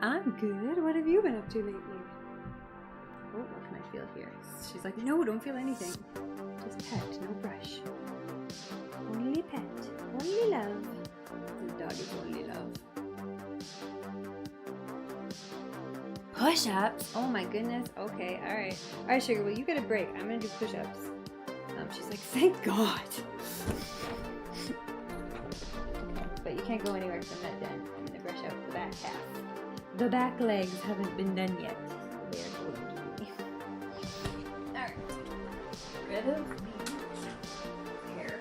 I'm good. What have you been up to lately? Oh, what can I feel here? She's like, no, don't feel anything. Just pet, no brush. Only pet. Only love. The dog is only love. Push-ups? Oh my goodness. Okay, alright. Alright, Sugar, well you get a break. I'm gonna do push-ups. She's like, thank God. But you can't go anywhere because I'm not done. I'm gonna brush out the back half. The back legs haven't been done yet. They're going to be. Alright. Rid of the hair.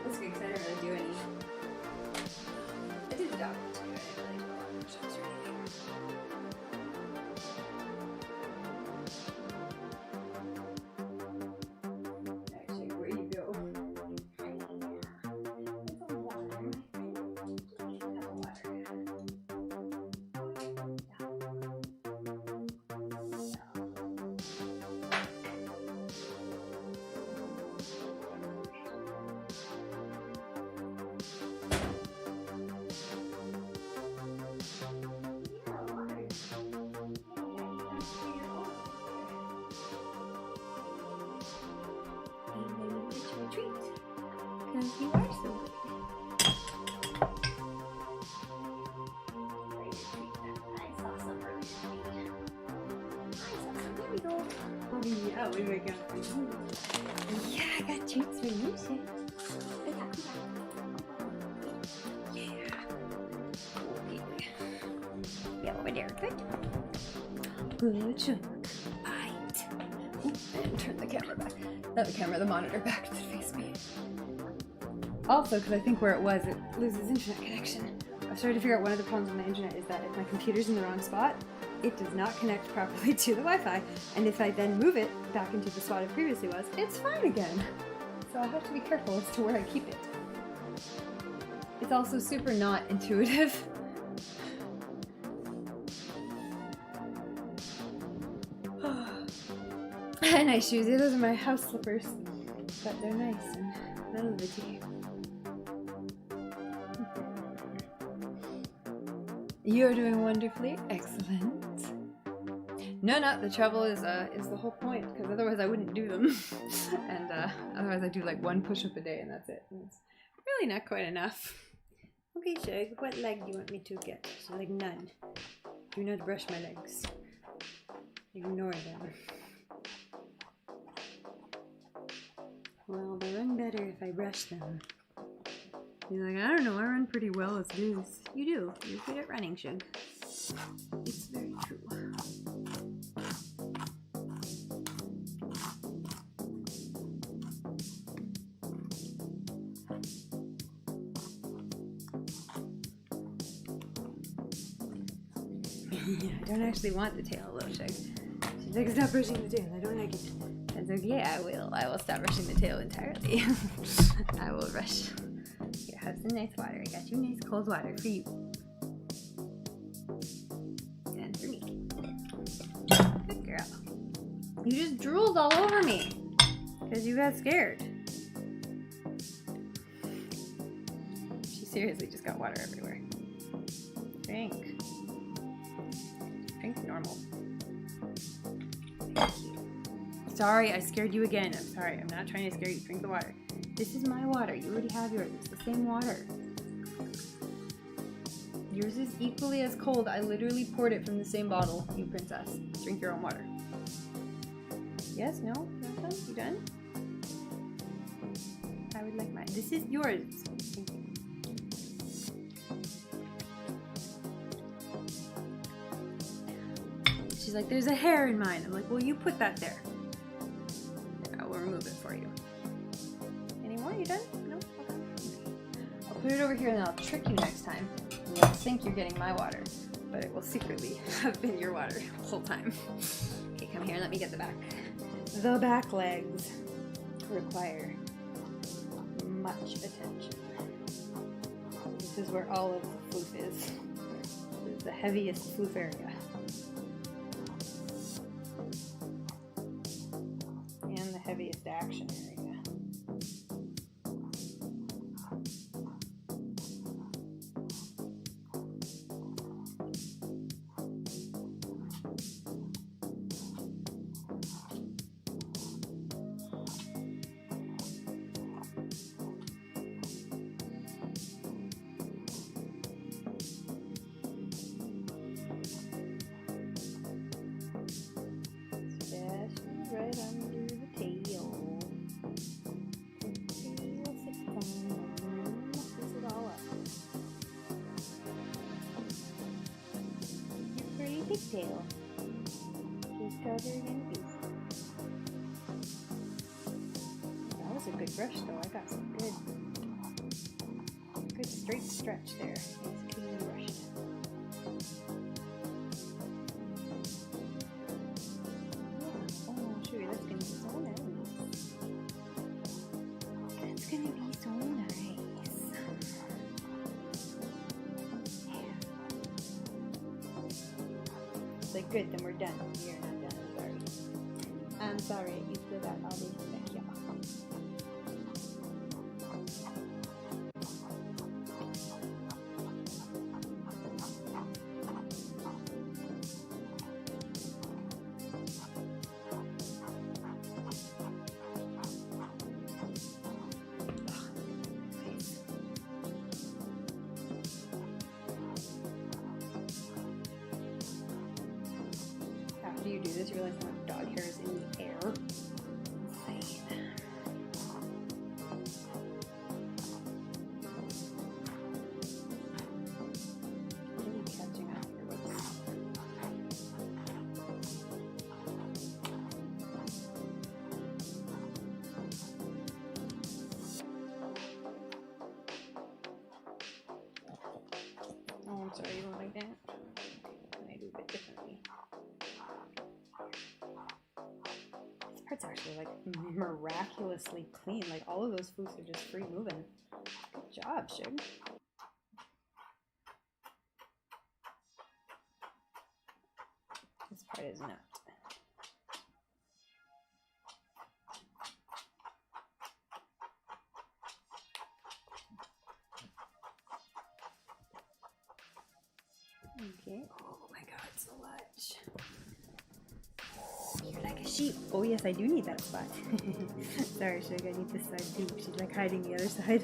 That's good because I didn't really do any. I did the dog too. I didn't really do a lot of push-ups or anything. Actually, where you go? It's a water. Have a water. Treat, because you are so good. I saw some earlier. There we go. Oh yeah, what do I got for you? Yeah, I got treats for you, Shay. Yeah. Okay. Yeah, over there. Good. Good job. Bite. And turn the camera back. Not the camera, the monitor back to face me. Also, because I think where it was, it loses internet connection. I've started to figure out one of the problems with my internet is that if my computer's in the wrong spot, it does not connect properly to the Wi-Fi. And if I then move it back into the spot it previously was, it's fine again. So I have to be careful as to where I keep it. It's also super not intuitive. Nice shoes. Yeah, those are my house slippers, but they're nice and velvety. You're doing wonderfully. Excellent. No, the trouble is the whole point, because otherwise I wouldn't do them. And otherwise I do like one push-up a day and that's it. And it's really not quite enough. Okay, Shug, what leg do you want me to get? So, like none. Do not brush my legs. Ignore them. Well, they run better if I brush them. You're like, I don't know, I run pretty well as is. You do. You're good at running, Shug. It's very true. I don't actually want the tail, though, Shug. She's like, stop brushing the tail. I don't like it. I was like, yeah, I will stop brushing the tail entirely. I will brush. Here, have some nice water. I got you nice cold water for you. And for me. Good girl. You just drooled all over me. Because you got scared. She seriously just got water everywhere. Drink. Drink's normal. Thank you. Sorry, I scared you again. I'm sorry. I'm not trying to scare you. Drink the water. This is my water. You already have yours. It's the same water. Yours is equally as cold. I literally poured it from the same bottle, you princess. Drink your own water. Yes? No? Not done? You done? I would like mine. This is yours. Thank you. She's like, there's a hair in mine. I'm like, well, you put that there. I will remove it for you. Any more? You done? No? Okay. I'll put it over here and then I'll trick you next time. You'll think you're getting my water, but it will secretly have been your water the whole time. Okay, come here and let me get the back. The back legs require much attention. This is where all of the floof is. This is the heaviest floof area. And the heaviest action area. Right under the tail. The tail sits on. Messes it all up. Your pretty pigtail. She's covered in pieces. That was a good good brush though. I got some good straight stretch there. It's clean brushed. Yeah. Oh, sure, that's gonna be so nice. That's gonna be so nice. Yeah. It's like good, then we're done. You're not done. I'm sorry. You still got all these back here. After you do this, you realize how much dog hair is in the air. Insane. Really catching up here with this. Oh, I'm sorry, you don't like that? Can I do a bit differently? This part's actually like miraculously clean. Like all of those flutes are just free moving. Good job, Shug. This part is not. Okay. Oh my god, so much. You're like a sheep. Oh yes, I do need that spot. Sorry, Shug, I need this side too. She's like hiding the other side.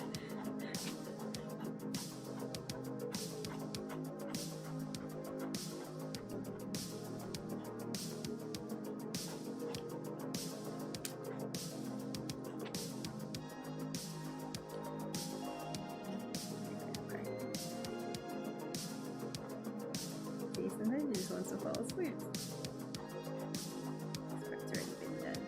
Sometimes he just wants to fall asleep. This part's already been done.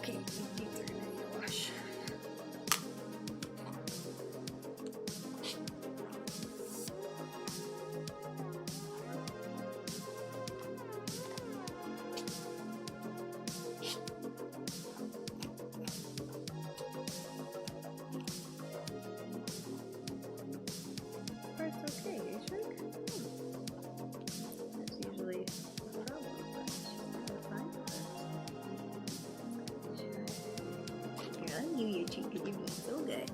Okay, these teeth are gonna need a wash. Part's okay, eh, Shug? That's usually a problem, but that's fine. Girl, you're treat because you're being so good.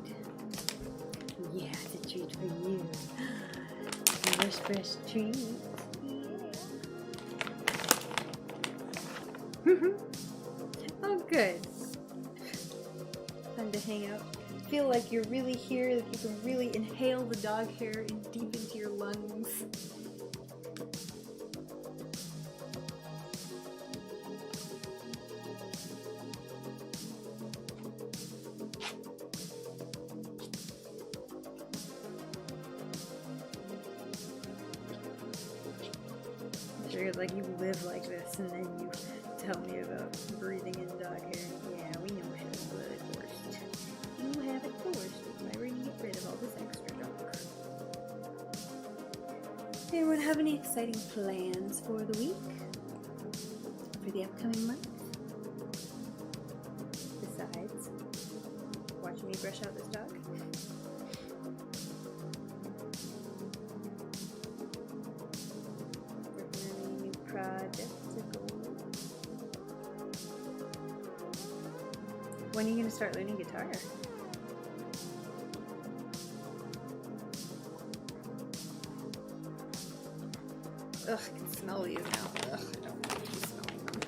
Yeah, it's a treat for you. Fresh treat. Yeah. Oh, good. Fun to hang out. Feel like you're really here, like you can really inhale the dog hair in deep into your lungs. Sure, it's like you live like this and then you tell me about breathing in dog hair. Yeah, we know Shug's got it forced. You have it forced. Why were you get rid of all this extra junk? Anyone have any exciting plans for the week? For the upcoming month? Besides watching me brush out this dog? Working on any new projects or goals? When are you going to start learning guitar? Ugh, I can smell these now. Ugh, I don't like smelling them.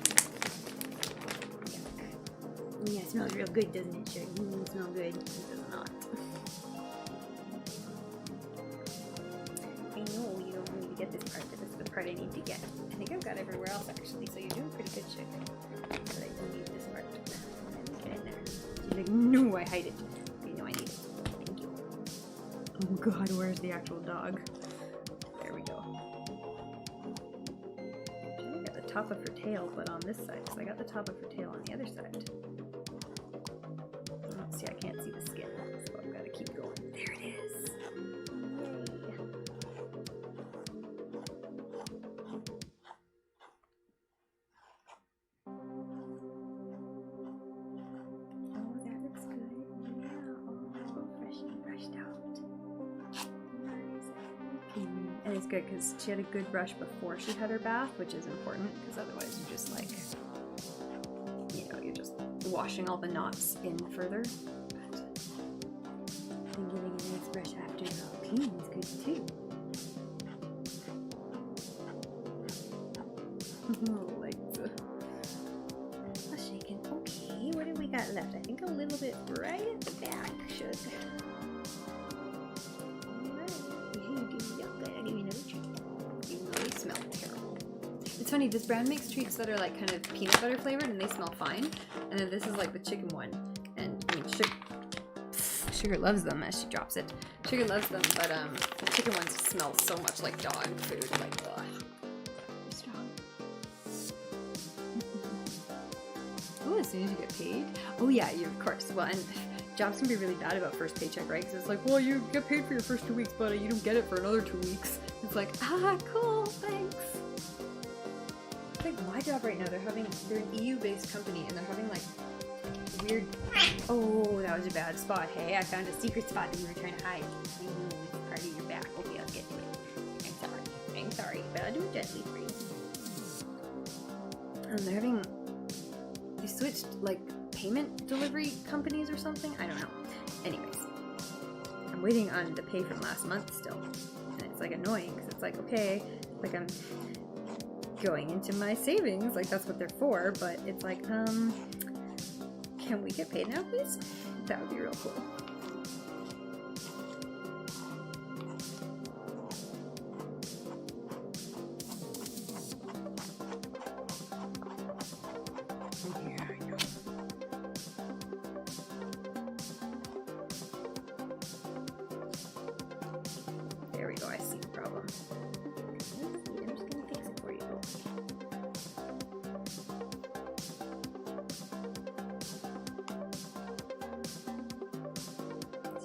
Yeah, it smells real good, doesn't it? Sure, it smells good. It does not. I know you don't need to get this part, but this is the part I need to get. I think I've got everywhere else actually, so you're doing pretty good, Chick. But I do need this part. Get in there. She's like, no, I hide it. You know I need it. Thank you. Oh god, where's the actual dog? There we go. I got the top of her tail, but on this side, because I got the top of her tail on the other side. Oh, see, I can't see the skin, so I've got to keep going. There it is. Yay. Oh, that looks good. Yeah, all fresh and brushed out. Nice. And it's good because she had a good brush before she had her bath, which is important because otherwise you just like, you know, you're just washing all the knots in further. But and getting a nice brush after you're all clean is good too. Like shaking. Okay, what do we got left? I think a little bit right at the back should. They smell terrible. It's funny, this brand makes treats that are like kind of peanut butter flavored and they smell fine. And then this is like the chicken one. And I mean, Sugar loves them as she drops it. Sugar loves them, but the chicken ones smell so much like dog food. Like, ugh. Strong. Oh, as soon as you get paid. Oh yeah, you of course. Well, and jobs can be really bad about first paycheck, right? Because it's like, well, you get paid for your first 2 weeks, but you don't get it for another 2 weeks. It's like, ah, cool, thanks. It's like my job right now. They're an EU-based company, and they're having like weird. Oh, that was a bad spot. Hey, I found a secret spot that you were trying to hide. It's part of your back. Okay, I'll get to it. I'm sorry, but I'll do it gently for you. They switched like payment delivery companies or something. I don't know. Anyways, I'm waiting on the pay from last month still, and it's like annoying because it's like, okay, like I'm going into my savings, like that's what they're for, but it's like, can we get paid now, please? That would be real cool. Yeah, I know. There we go, I see the problem. I'm just gonna fix it for you.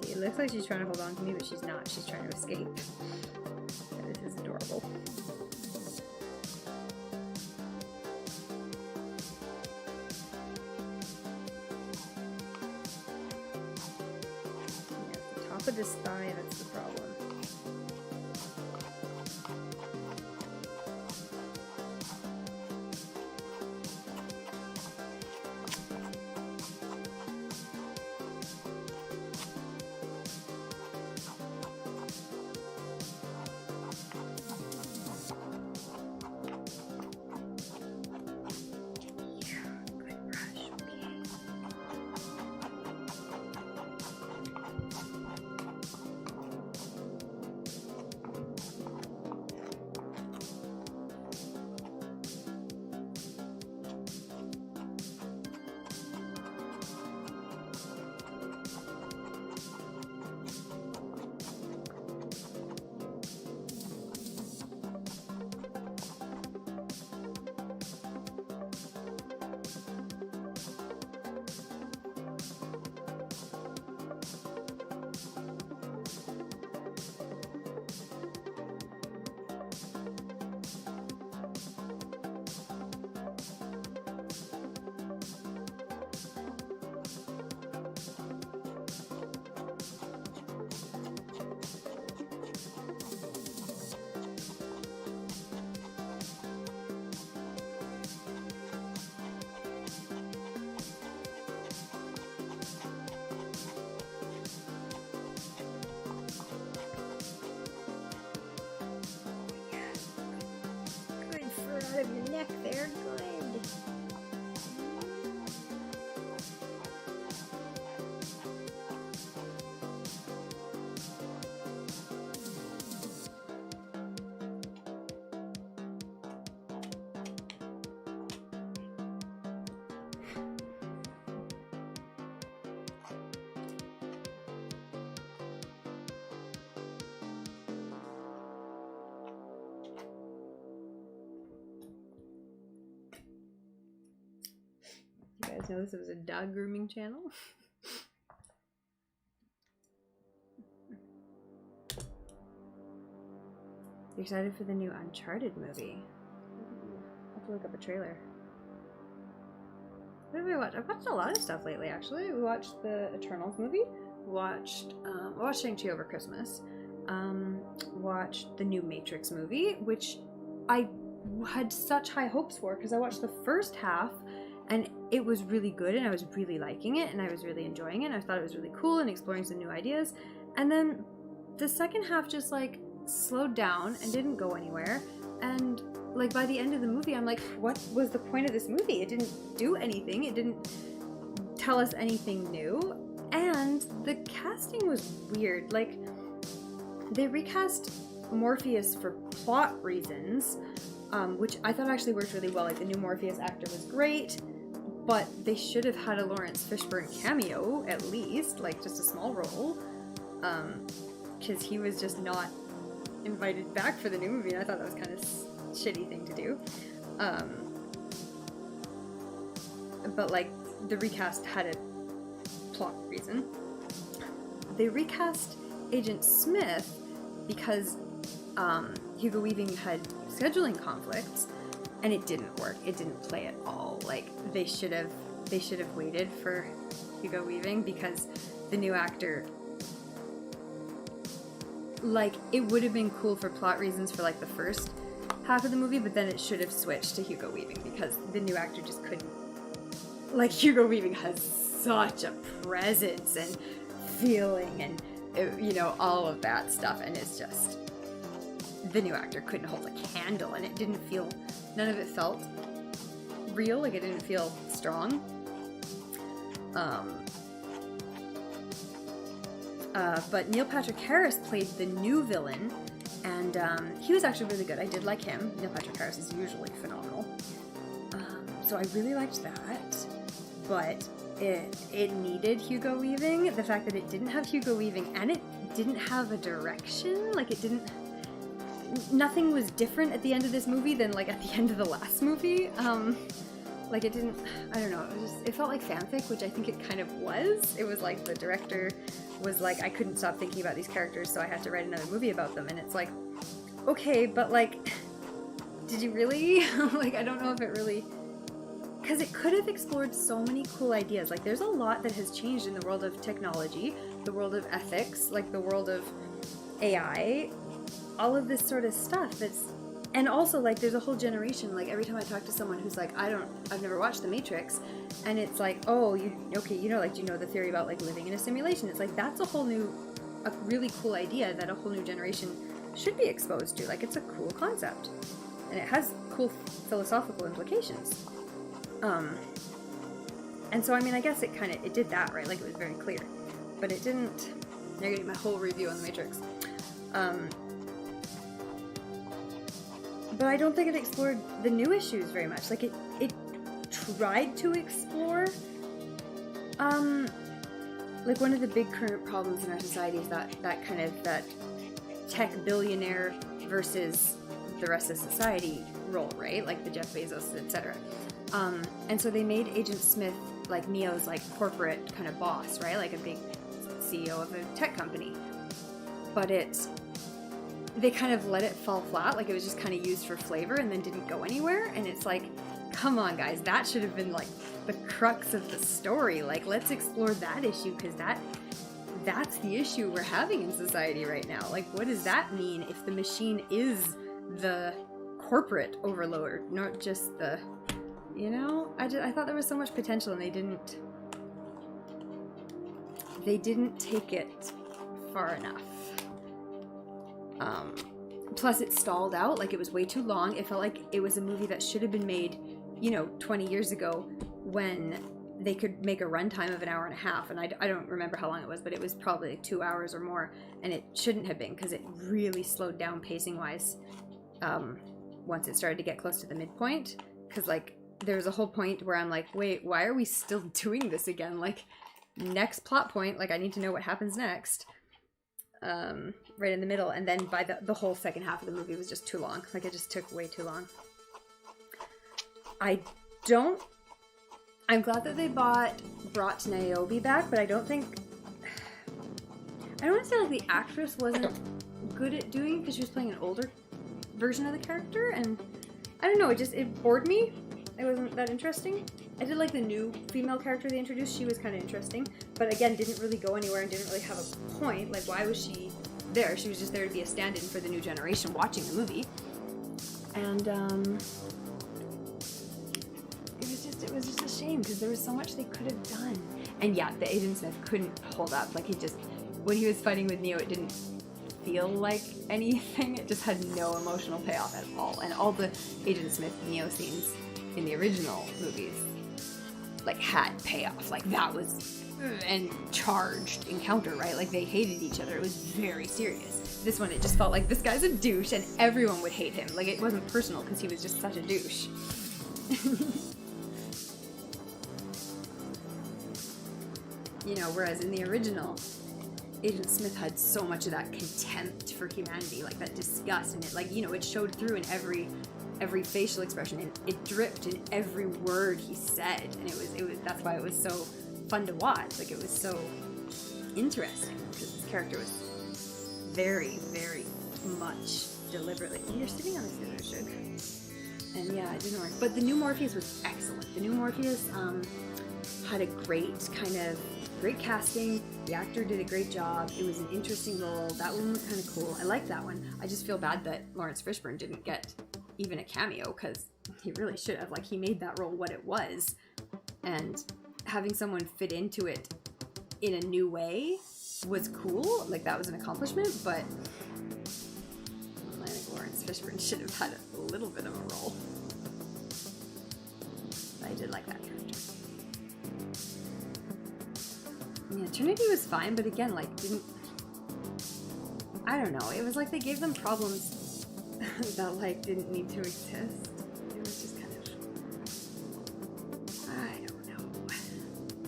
See, it looks like she's trying to hold on to me, but she's not. She's trying to escape. Yeah, this is adorable. Yeah, the top of this thigh, that's the problem. out of your neck there. Good. You guys know this was a dog grooming channel? You excited for the new Uncharted movie? I'll have to look up a trailer. What did we watch? I've watched a lot of stuff lately, actually. We watched the Eternals movie. I watched Shang-Chi over Christmas. Watched the new Matrix movie, which I had such high hopes for because I watched the first half and it was really good and I was really liking it and I was really enjoying it and I thought it was really cool and exploring some new ideas. And then the second half just like slowed down and didn't go anywhere. And like by the end of the movie, I'm like, what was the point of this movie? It didn't do anything. It didn't tell us anything new. And the casting was weird. Like, they recast Morpheus for plot reasons, which I thought actually worked really well. Like, the new Morpheus actor was great, but they should have had a Lawrence Fishburne cameo, at least, like, just a small role, because he was just not invited back for the new movie, and I thought that was kind of a shitty thing to do. But, like, the recast had a plot reason. They recast Agent Smith because Hugo Weaving had scheduling conflicts, and it didn't work. It didn't play at all. Like, they should have waited for Hugo Weaving because the new actor, like, it would have been cool for plot reasons for like the first half of the movie, but then it should have switched to Hugo Weaving because the new actor just couldn't. Like, Hugo Weaving has such a presence and feeling and, you know, all of that stuff, and it's just, the new actor couldn't hold a candle, and it didn't feel, none of it felt real, like it didn't feel strong. But Neil Patrick Harris played the new villain, and he was actually really good. I did like him. Neil Patrick Harris is usually phenomenal. So I really liked that, but it needed Hugo Weaving. The fact that it didn't have Hugo Weaving and it didn't have a direction, like it didn't, nothing was different at the end of this movie than like at the end of the last movie. Like it didn't, I don't know, it felt like fanfic, which I think it kind of was. It was like the director was like, I couldn't stop thinking about these characters, so I had to write another movie about them. And it's like, okay, but like, did you really? Like, I don't know if it really, because it could have explored so many cool ideas. Like, there's a lot that has changed in the world of technology, the world of ethics, like the world of AI, all of this sort of stuff that's, and also, like, there's a whole generation, like, every time I talk to someone who's like, I've never watched The Matrix, and it's like, oh, okay, you know, like, do you know the theory about, like, living in a simulation? It's like, that's a really cool idea that a whole new generation should be exposed to. Like, it's a cool concept, and it has cool philosophical implications. And so, I mean, I guess it did that, right? Like, it was very clear, but it didn't, you're getting my whole review on The Matrix. But I don't think it explored the new issues very much. Like, it tried to explore, like, one of the big current problems in our society is that tech billionaire versus the rest of society role, right? Like the Jeff Bezos, etc. And so they made Agent Smith like Neo's like corporate kind of boss, right? Like a big CEO of a tech company. But they kind of let it fall flat, like it was just kind of used for flavor and then didn't go anywhere. And it's like, come on guys, that should have been like the crux of the story. Like, let's explore that issue, because that's the issue we're having in society right now. Like, what does that mean if the machine is the corporate overlord, not just the, you know? I thought there was so much potential, and they didn't take it far enough. plus it stalled out, like it was way too long. It felt like it was a movie that should have been made, 20 years ago when they could make a runtime of an hour and a half. And I don't remember how long it was, but it was probably like 2 hours or more. And it shouldn't have been, because it really slowed down pacing-wise once it started to get close to the midpoint. Because, like, there was a whole point where I'm like, wait, why are we still doing this again? Like, next plot point, like, I need to know what happens next. Right in the middle. And then by the whole second half of the movie was just too long. Like, it just took way too long. I'm glad that they brought Niobe back, but I don't want to say like the actress wasn't good at doing it, because she was playing an older version of the character, and I don't know, it bored me. It wasn't that interesting. I did like the new female character they introduced. She was kind of interesting, but again, didn't really go anywhere and didn't really have a point. Like, why was she there? She was just there to be a stand-in for the new generation watching the movie. And it was just a shame, because there was so much they could have done. And yeah, the Agent Smith couldn't hold up. Like, when he was fighting with Neo, it didn't feel like anything. It just had no emotional payoff at all. And all the Agent Smith Neo scenes in the original movies, like, had payoff. Like, that was and charged encounter, right? Like, they hated each other. It was very serious. This one, it just felt like this guy's a douche and everyone would hate him. Like, it wasn't personal because he was just such a douche. Whereas in the original, Agent Smith had so much of that contempt for humanity, like that disgust, and it, like, it showed through in every facial expression, and it dripped in every word he said, and it was that's why it was so fun to watch. Like, it was so interesting, because this character was very, very much deliberately. You're sitting on a scissor shook. And yeah, it didn't work. But the new Morpheus was excellent. The new Morpheus had a great casting. The actor did a great job. It was an interesting role. That one was kind of cool. I like that one. I just feel bad that Lawrence Fishburne didn't get even a cameo, because he really should have. Like, he made that role what it was. And having someone fit into it in a new way was cool. Like, that was an accomplishment, but I think Lawrence Fishburne should have had a little bit of a role. But I did like that character. Yeah, Trinity was fine, but again, like, I don't know, it was like they gave them problems that, like, didn't need to exist. It was just kind of, I don't know.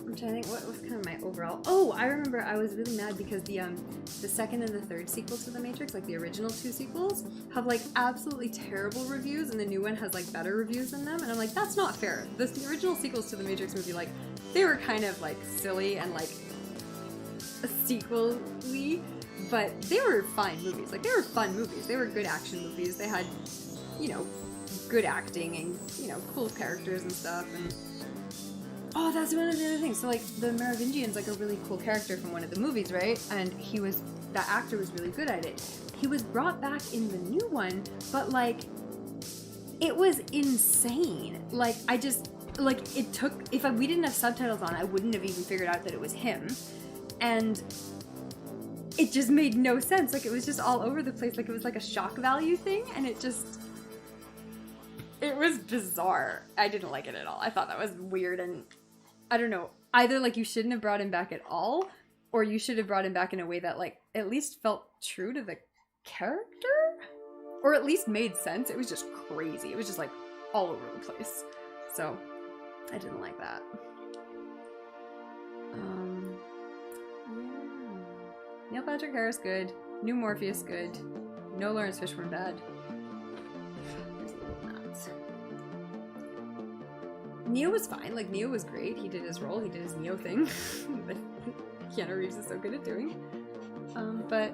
I'm trying to think, what was kind of my overall, I remember I was really mad because the second and the third sequel to The Matrix, like the original two sequels, have, like, absolutely terrible reviews, and the new one has, like, better reviews than them, and I'm like, that's not fair. The original sequels to The Matrix movie, like, they were kind of, like, silly and, like, a sequel-y, but they were fine movies. Like, they were fun movies. They were good action movies. They had, good acting and, cool characters and stuff. And that's one of the other things. So, like, the Merovingian's, like, a really cool character from one of the movies, right? And that actor was really good at it. He was brought back in the new one, but, like, it was insane. Like, we didn't have subtitles on, I wouldn't have even figured out that it was him. And it just made no sense. Like, it was just all over the place. Like, it was like a shock value thing, and it was bizarre. I didn't like it at all. I thought that was weird, and I don't know. Either, like, you shouldn't have brought him back at all, or you should have brought him back in a way that, like, at least felt true to the character, or at least made sense. It was just crazy. It was just, like, all over the place. So, I didn't like that. Neil Patrick Harris, good. New Morpheus, good. No Lawrence Fishburne, bad. There's a little nuts. Neo was fine. Like, Neo was great. He did his role. He did his Neo thing that Keanu Reeves is so good at doing. But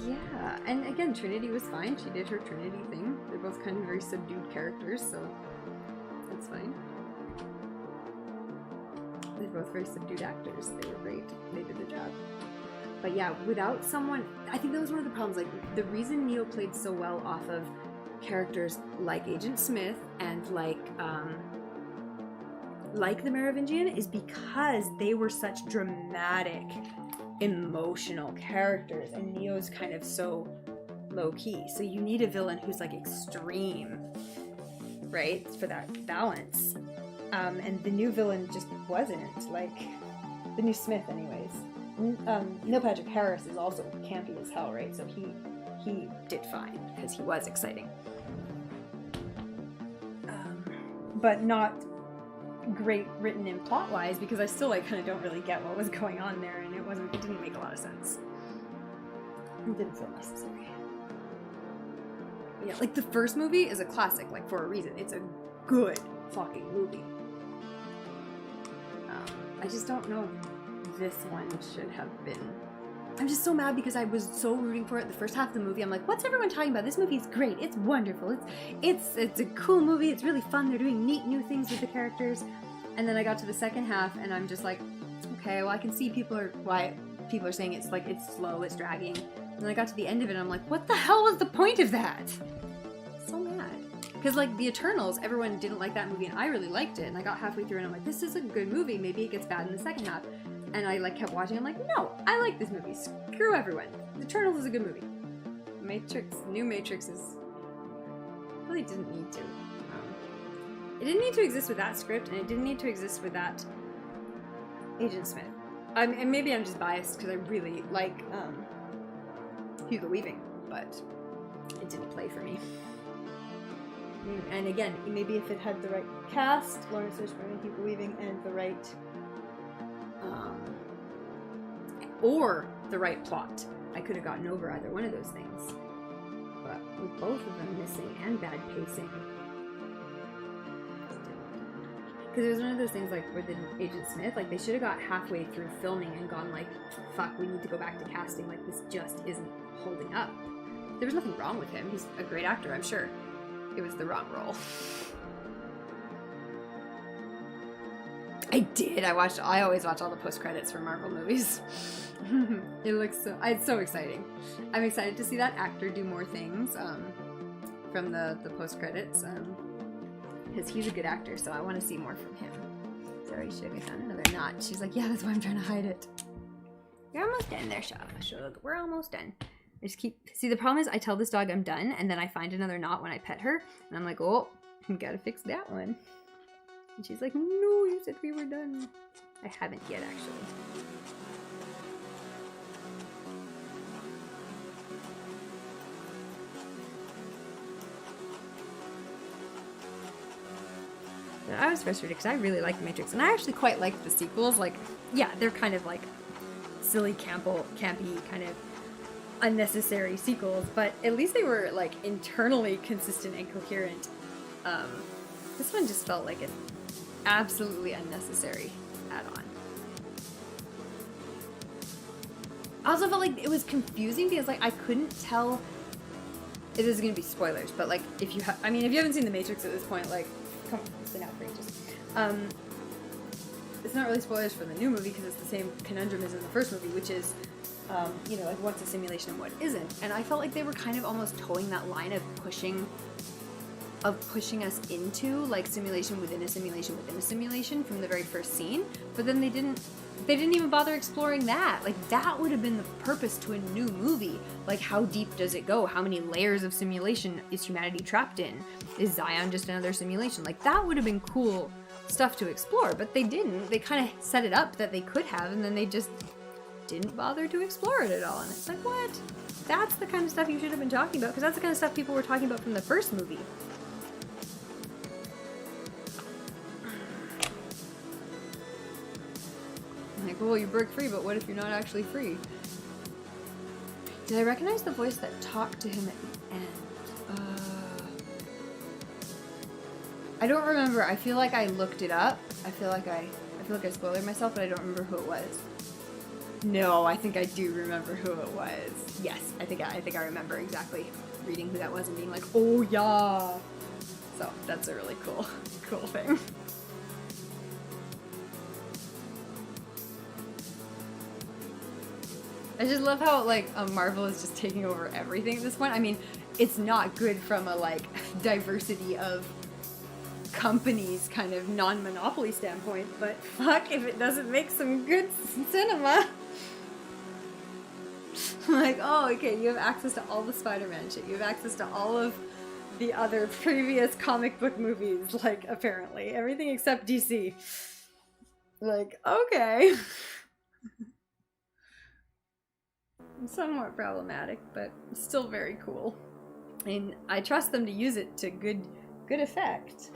yeah, and again, Trinity was fine. She did her Trinity thing. They're both kind of very subdued characters, so that's fine. They're both very subdued actors. They were great. They did the job. But yeah, without someone, I think that was one of the problems. Like, the reason Neo played so well off of characters like Agent Smith and like the Merovingian is because they were such dramatic emotional characters, and Neo's kind of so low-key. So you need a villain who's like extreme, right? For that balance. And the new villain just wasn't, like, the new Smith anyways. Neil Patrick Harris is also campy as hell, right? So he did fine, because he was exciting. But not great written in plot-wise, because I still, like, kind of don't really get what was going on there, and it didn't make a lot of sense. It didn't feel necessary. Yeah, like, the first movie is a classic, like, for a reason. It's a good fucking movie. I just don't know if this one should have been. I'm just so mad because I was so rooting for it the first half of the movie. I'm like, what's everyone talking about? This movie's great. It's wonderful. It's a cool movie. It's really fun. They're doing neat new things with the characters. And then I got to the second half and I'm just like, okay, well, I can see why people are saying it's like, it's slow, it's dragging. And then I got to the end of it and I'm like, what the hell was the point of that? So mad. Because, like, The Eternals, everyone didn't like that movie, and I really liked it. And I got halfway through, and I'm like, this is a good movie. Maybe it gets bad in the second half. And I, like, kept watching. I'm like, no, I like this movie. Screw everyone. The Eternals is a good movie. New Matrix really didn't need to. It didn't need to exist with that script, and it didn't need to exist with that Agent Smith. And maybe I'm just biased because I really like Hugo Weaving, but it didn't play for me. And again, maybe if it had the right cast, Lawrence Fishburne and Hugo Weaving, and the right, or the right plot, I could have gotten over either one of those things. But with both of them missing and bad pacing, because it was one of those things like with Agent Smith, like they should have got halfway through filming and gone like, fuck, we need to go back to casting. Like this just isn't holding up. There was nothing wrong with him. He's a great actor, I'm sure. It was the wrong role. I always watch all the post-credits for Marvel movies. It looks it's so exciting. I'm excited to see that actor do more things from the post-credits because he's a good actor, so I want to see more from him. Sorry, Sugar, I found another knot. She's like, yeah, that's why I'm trying to hide it. You're almost done there, Sugar. We're almost done. I just see, the problem is I tell this dog I'm done, and then I find another knot when I pet her, and I'm like, oh, I gotta fix that one. And she's like, no, you said we were done. I haven't yet, actually. But I was frustrated because I really liked Matrix, and I actually quite liked the sequels. Like, yeah, they're kind of like silly, campy, kind of unnecessary sequels, but at least they were like internally consistent and coherent. This one just felt like an absolutely unnecessary add-on. I also felt like it was confusing because like I couldn't tell. This is gonna be spoilers, but like if you haven't seen The Matrix at this point, like come on, it's been out for ages. It's not really spoilers for the new movie because it's the same conundrum as in the first movie, which is like what's a simulation and what isn't. And I felt like they were kind of almost towing that line of pushing us into like simulation within a simulation within a simulation from the very first scene. But then they didn't even bother exploring that. Like that would have been the purpose to a new movie. Like how deep does it go? How many layers of simulation is humanity trapped in? Is Zion just another simulation? Like that would have been cool stuff to explore, but they didn't. They kind of set it up that they could have, and then they just didn't bother to explore it at all. And it's like, what? That's the kind of stuff you should have been talking about, because that's the kind of stuff people were talking about from the first movie. I'm like, well, you broke free, but what if you're not actually free? Did I recognize the voice that talked to him at the end? I don't remember. I feel like I looked it up. I feel like I spoiled myself, but I don't remember who it was. No, I think I do remember who it was. Yes, I think I remember exactly reading who that was and being like, oh yeah. So that's a really cool thing. I just love how like Marvel is just taking over everything at this point. I mean, it's not good from a like diversity of companies kind of non-monopoly standpoint, but fuck if it doesn't make some good cinema. Like, oh, okay, you have access to all the Spider-Man shit. You have access to all of the other previous comic book movies, like, apparently. Everything except DC. Like, okay. Somewhat problematic, but still very cool. And I trust them to use it to good effect.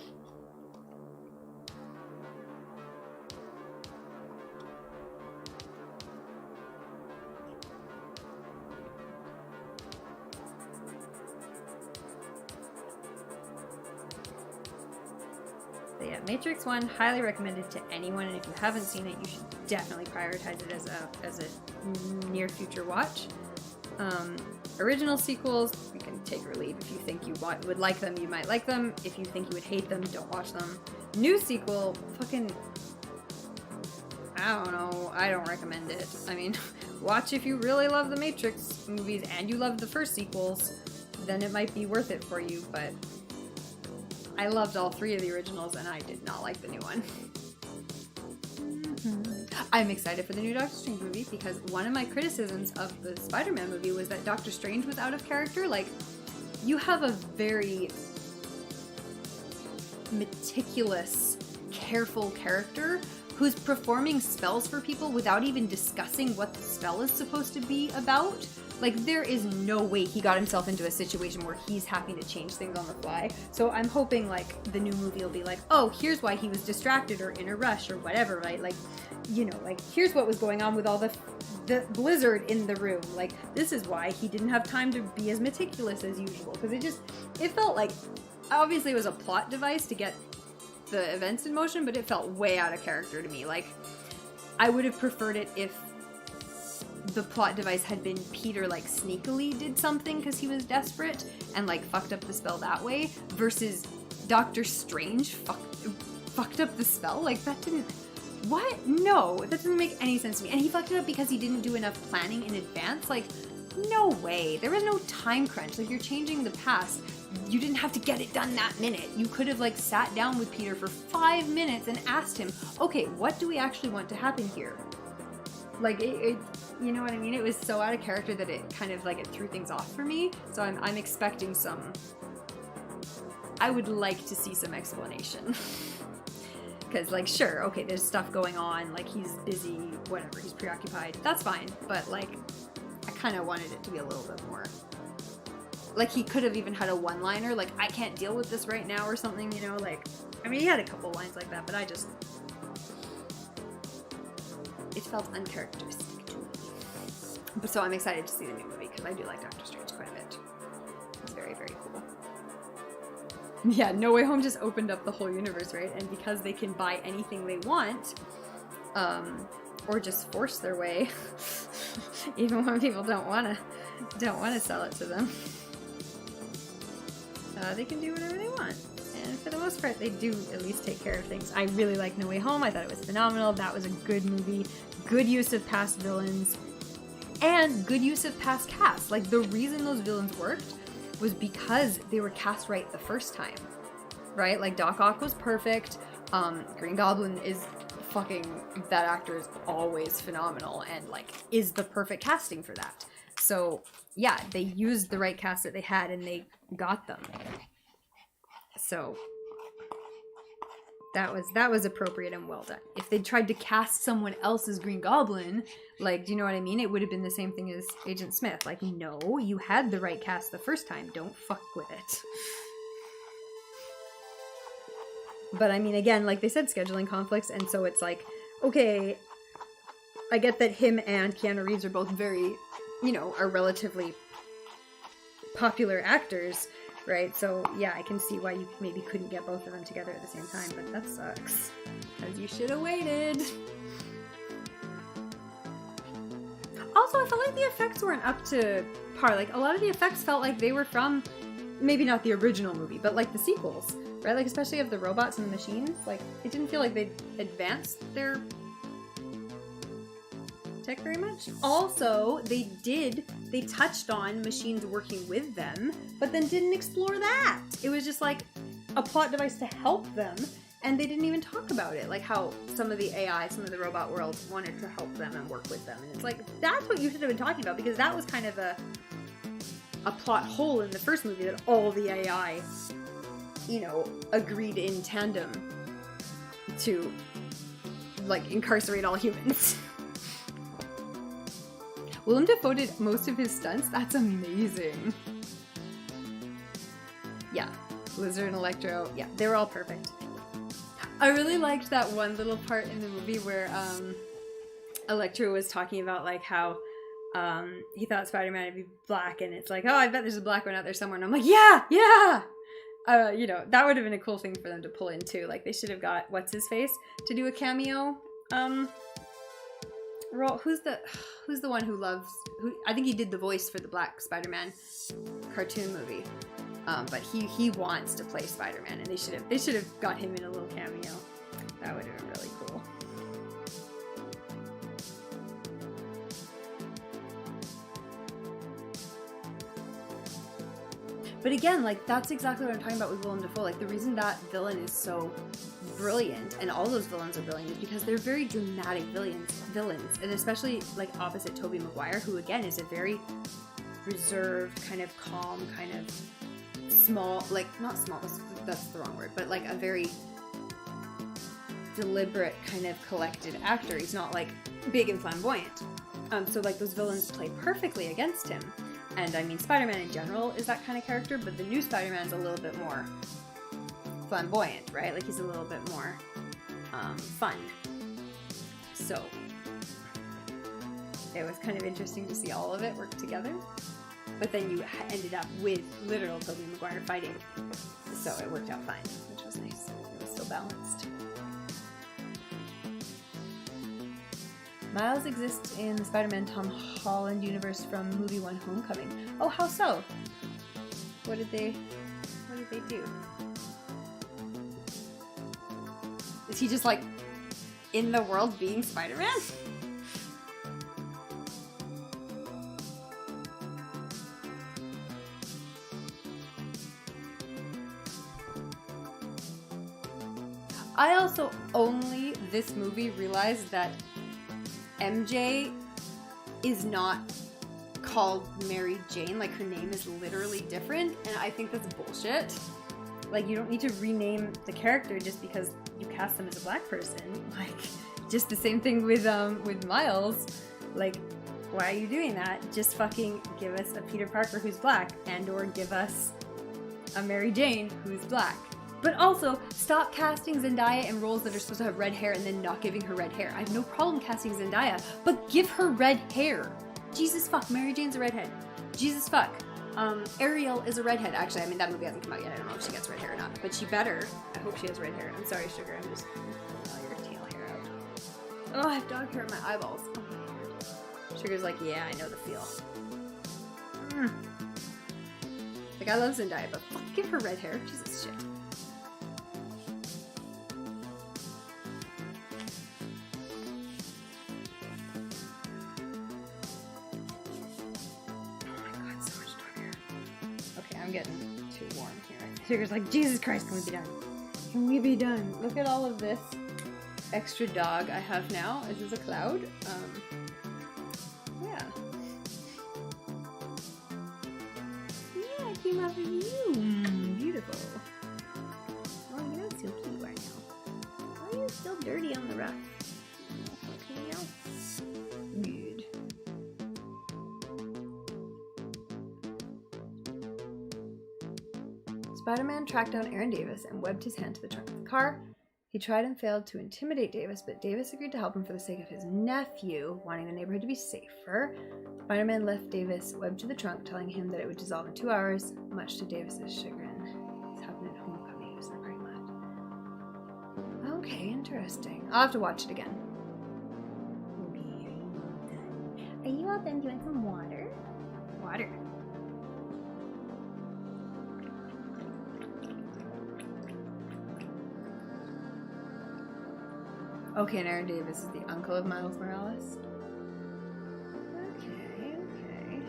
So yeah, Matrix 1, highly recommended to anyone, and if you haven't seen it, you should definitely prioritize it as a near future watch. Original sequels, you can take or leave. If you think you would like them, you might like them. If you think you would hate them, don't watch them. New sequel, fucking, I don't know, I don't recommend it. I mean, watch if you really love the Matrix movies and you love the first sequels, then it might be worth it for you, but I loved all three of the originals and I did not like the new one. I'm excited for the new Doctor Strange movie because one of my criticisms of the Spider-Man movie was that Doctor Strange was out of character. Like, you have a very meticulous, careful character who's performing spells for people without even discussing what the spell is supposed to be about. Like, there is no way he got himself into a situation where he's having to change things on the fly. So I'm hoping, like, the new movie will be like, oh, here's why he was distracted or in a rush or whatever, right? Like, you know, like, here's what was going on with all the blizzard in the room. Like, this is why he didn't have time to be as meticulous as usual. Because it felt like, obviously it was a plot device to get the events in motion, but it felt way out of character to me. Like, I would have preferred it if the plot device had been Peter, like, sneakily did something because he was desperate and, like, fucked up the spell that way, versus Doctor Strange fucked up the spell. Like, that didn't... What? No, that doesn't make any sense to me. And he fucked it up because he didn't do enough planning in advance. Like, no way. There was no time crunch. Like, you're changing the past. You didn't have to get it done that minute. You could have, like, sat down with Peter for 5 minutes and asked him, okay, what do we actually want to happen here? Like, it you know what I mean? It was so out of character that it kind of, like, it threw things off for me. So I'm expecting some... I would like to see some explanation. Because, like, sure, okay, there's stuff going on, like, he's busy, whatever, he's preoccupied, that's fine, but, like, I kind of wanted it to be a little bit more. Like, he could have even had a one-liner, like, I can't deal with this right now, or something, you know, like, I mean, he had a couple lines like that, but I just... It felt uncharacteristic to me. But so I'm excited to see the new movie, because I do like Doctor Strange quite a bit. It's very, very cool. Yeah, No Way Home just opened up the whole universe, right? And because they can buy anything they want, or just force their way, even when people don't wanna sell it to them, they can do whatever they want. And for the most part, they do at least take care of things. I really like No Way Home. I thought it was phenomenal. That was a good movie. Good use of past villains. And good use of past cast. Like, the reason those villains worked was because they were cast right the first time. Right? Like, Doc Ock was perfect. Green Goblin is fucking... That actor is always phenomenal and, like, is the perfect casting for that. So, yeah, they used the right cast that they had and they got them. So that was appropriate and well done. If they tried to cast someone else as Green Goblin, like, do you know what I mean? It would have been the same thing as Agent Smith. Like, no, you had the right cast the first time. Don't fuck with it. But I mean, again, like they said, scheduling conflicts, and so it's like, okay, I get that him and Keanu Reeves are both very, you know, are relatively popular actors, right? So, yeah, I can see why you maybe couldn't get both of them together at the same time, but that sucks. Because you should have waited. Also, I felt like the effects weren't up to par. Like, a lot of the effects felt like they were from, maybe not the original movie, but like the sequels, right? Like, especially of the robots and the machines. Like, it didn't feel like they advanced their tech very much. Also, they touched on machines working with them, but then didn't explore that. It was just like a plot device to help them, And they didn't even talk about it, like how some of the AI, some of the robot worlds wanted to help them and work with them. And it's like, that's what you should have been talking about, because that was kind of a plot hole in the first movie, that all the AI, you know, agreed in tandem to, like, incarcerate all humans. Willem Dafoe did most of his stunts? That's amazing. Yeah, Lizard and Electro, yeah, they were all perfect. I really liked that one little part in the movie where Electro was talking about like how he thought Spider-Man would be black, and it's like, oh, I bet there's a black one out there somewhere, and I'm like, yeah! You know, that would have been a cool thing for them to pull in too. Like, they should have got what's-his-face to do a cameo role. Who's the one who I think he did the voice for the Black Spider-Man cartoon movie. But he wants to play Spider-Man, and they should have got him in a little cameo. That would have been really cool. But again, like, that's exactly what I'm talking about with Willem Dafoe. Like, the reason that villain is so brilliant, and all those villains are brilliant, is because they're very dramatic villains, and especially like opposite Tobey Maguire, who again is a very reserved, kind of calm, kind of small, like, not small, that's the wrong word, but like a very deliberate, kind of collected actor. He's not like big and flamboyant. So like those villains play perfectly against him. And I mean, Spider-Man in general is that kind of character, but the new Spider-Man's a little bit more flamboyant, right? Like, he's a little bit more fun. So it was kind of interesting to see all of it work together. But then you ended up with literal Tobey Maguire fighting. So it worked out fine, which was nice. It was still balanced. Miles exists in the Spider-Man Tom Holland universe from movie 1 Homecoming. Oh, how so? What did they do? Is he just like in the world being Spider-Man? I also only this movie realized that MJ is not called Mary Jane. Like, her name is literally different, and I think that's bullshit. Like, you don't need to rename the character just because you cast them as a black person. Like, just the same thing with Miles. Like, why are you doing that? Just fucking give us a Peter Parker who's black, and or give us a Mary Jane who's black. But also, stop casting Zendaya in roles that are supposed to have red hair and then not giving her red hair. I have no problem casting Zendaya, but give her red hair. Jesus fuck, Mary Jane's a redhead. Jesus fuck. Ariel is a redhead. Actually, I mean, that movie hasn't come out yet. I don't know if she gets red hair or not, but she better. I hope she has red hair. I'm sorry, Sugar. I'm just all your tail hair out. Oh, I have dog hair in my eyeballs. Oh my God. Sugar's like, yeah, I know the feel. Like, I love Zendaya, but fuck, give her red hair. Jesus shit. Getting too warm here. Sugar's like, Jesus Christ, can we be done? Can we be done? Look at all of this extra dog I have now. This is a cloud. Yeah. Yeah, I came off of you. Beautiful. Oh, you don't feel cute right now. Oh, you're still dirty on the rough. Okay, now. Good. Spider-Man tracked down Aaron Davis and webbed his hand to the trunk of the car. He tried and failed to intimidate Davis, but Davis agreed to help him for the sake of his nephew, wanting the neighborhood to be safer. Spider-Man left Davis webbed to the trunk, telling him that it would dissolve in 2 hours, much to Davis's chagrin. This happened at Homecoming. It was in the parking lot. Okay, interesting. I'll have to watch it again. Are you all done doing some water? Water. Okay, and Aaron Davis is the uncle of Miles Morales. Okay.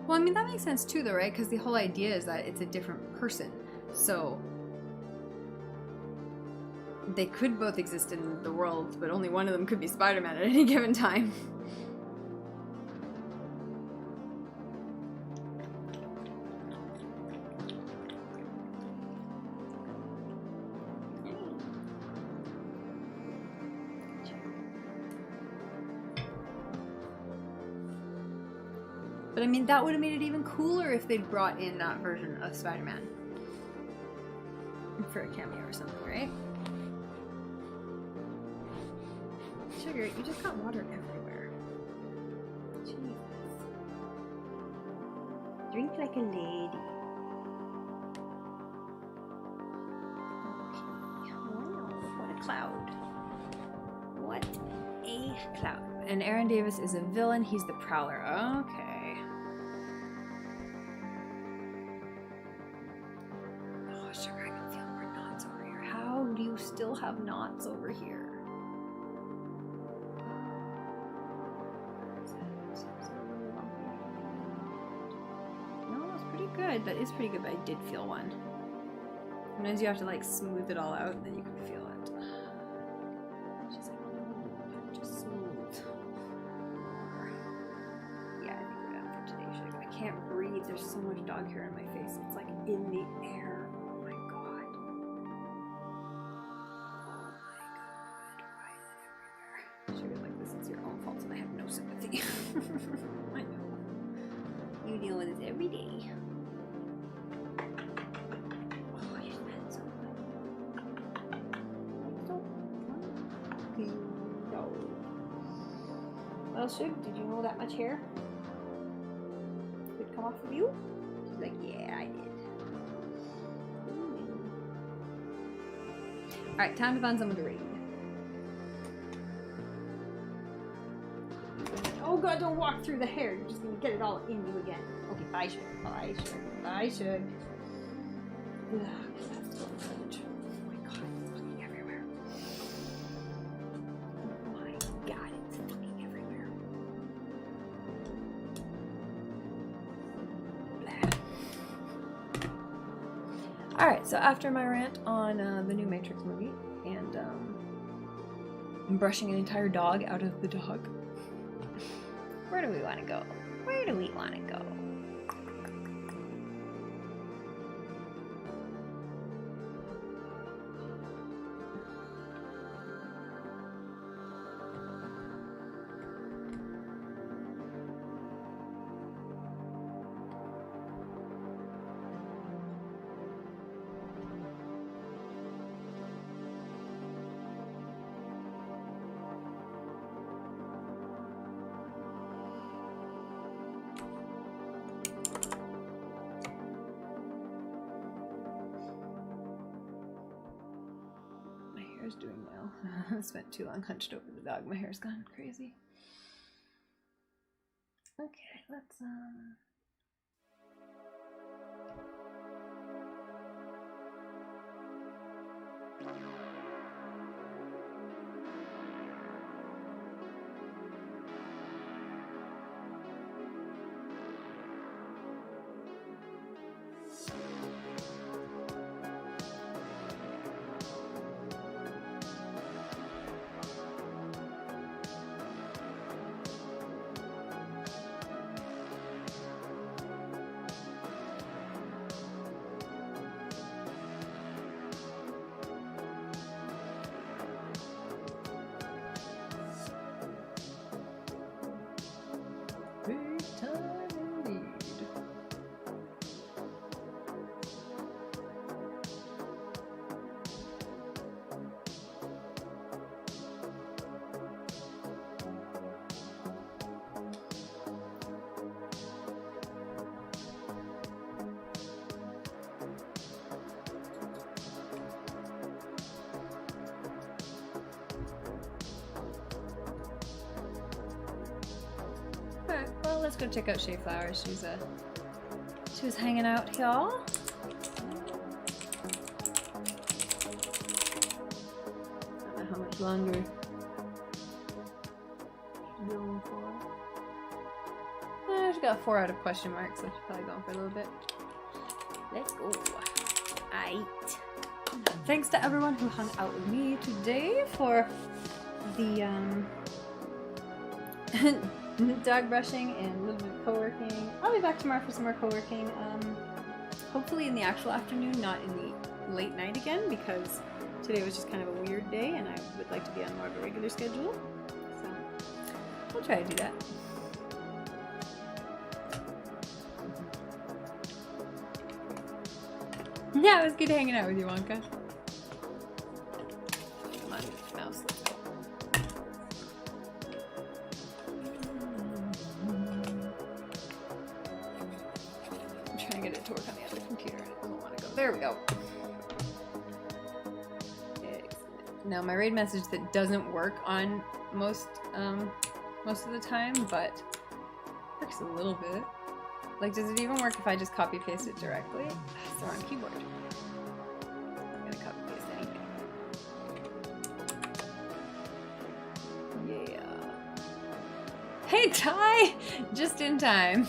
Well, I mean, that makes sense too, though, right? Because the whole idea is that it's a different person. So they could both exist in the world, but only one of them could be Spider-Man at any given time. But I mean, that would have made it even cooler if they'd brought in that version of Spider-Man for a cameo or something, right? Sugar, you just got water everywhere. Jesus. Drink like a lady. Okay. Wow, what a cloud. What a cloud. And Aaron Davis is a villain. He's the Prowler. Okay. Oh, sugar, I can feel more knots over here. How do you still have knots over here? No, that's pretty good. That is pretty good, but I did feel one. Sometimes you have to like smooth it all out and then you can feel it. She's like, oh, just smooth. Yeah, I think we're done for today, sugar. I can't breathe. There's so much dog hair in my face. It's like in the air. Oh my god. Oh my god. Why is it everywhere? Sugar's like, this is your own fault and I have no sympathy. I know. You deal with it every day. Oh, you smell so good. No. Well, Shug, did you know that much hair could come off of you? She's like, yeah, I did. Alright, time to find someone to read. Oh god, don't walk through the hair. You're just gonna get it all in you again. Okay, bye, Shug. Bye, Shug. Bye, Shug. Ugh, that's so much. Oh my god, it's fucking everywhere. Oh my god, it's fucking everywhere. Blah. Alright, so after my rant on the new Matrix movie and brushing an entire dog out of the dog, where do we want to go? Where do we want to go? Hair's doing well. I spent too long hunched over the dog. My hair's gone crazy. Okay, let's big time indeed. Alright, well, let's go check out Shea Flowers. She was hanging out here. I don't know how much longer she's going for. She's got 4 out of question marks, so I should probably go on for a little bit. Let's go. Aight. Thanks to everyone who hung out with me today for the dog brushing and a little bit of co-working. I'll be back tomorrow for some more co-working. Hopefully in the actual afternoon, not in the late night again, because today was just kind of a weird day and I would like to be on more of a regular schedule. So I'll try to do that. Yeah, it was good hanging out with you, Wonka. Come on, mouse, let's go. I'm trying to get it to work on the other computer. It doesn't want to go. There we go. Now, my raid message that doesn't work on most of the time, but works a little bit. Like, does it even work if I just copy paste it directly? It's the wrong keyboard. I'm gonna copy paste anything. Yeah. Hey Ty! Just in time.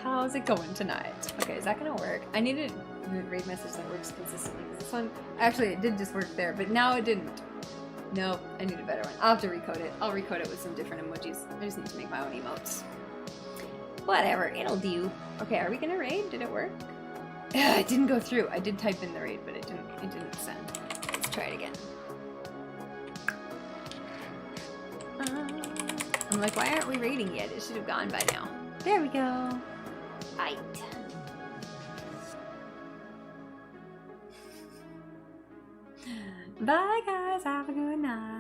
How's it going tonight? Okay, is that gonna work? I needed a raid message that works consistently. This one, actually, it did just work there, but now it didn't. No, I need a better one. I'll have to recode it. I'll recode it with some different emojis. I just need to make my own emotes. Whatever, it'll do. Okay, are we gonna raid? Did it work? It didn't go through. I did type in the raid, but it didn't send. Let's try it again. I'm like, why aren't we raiding yet? It should have gone by now. There we go. Aight. Bye guys, have a good night.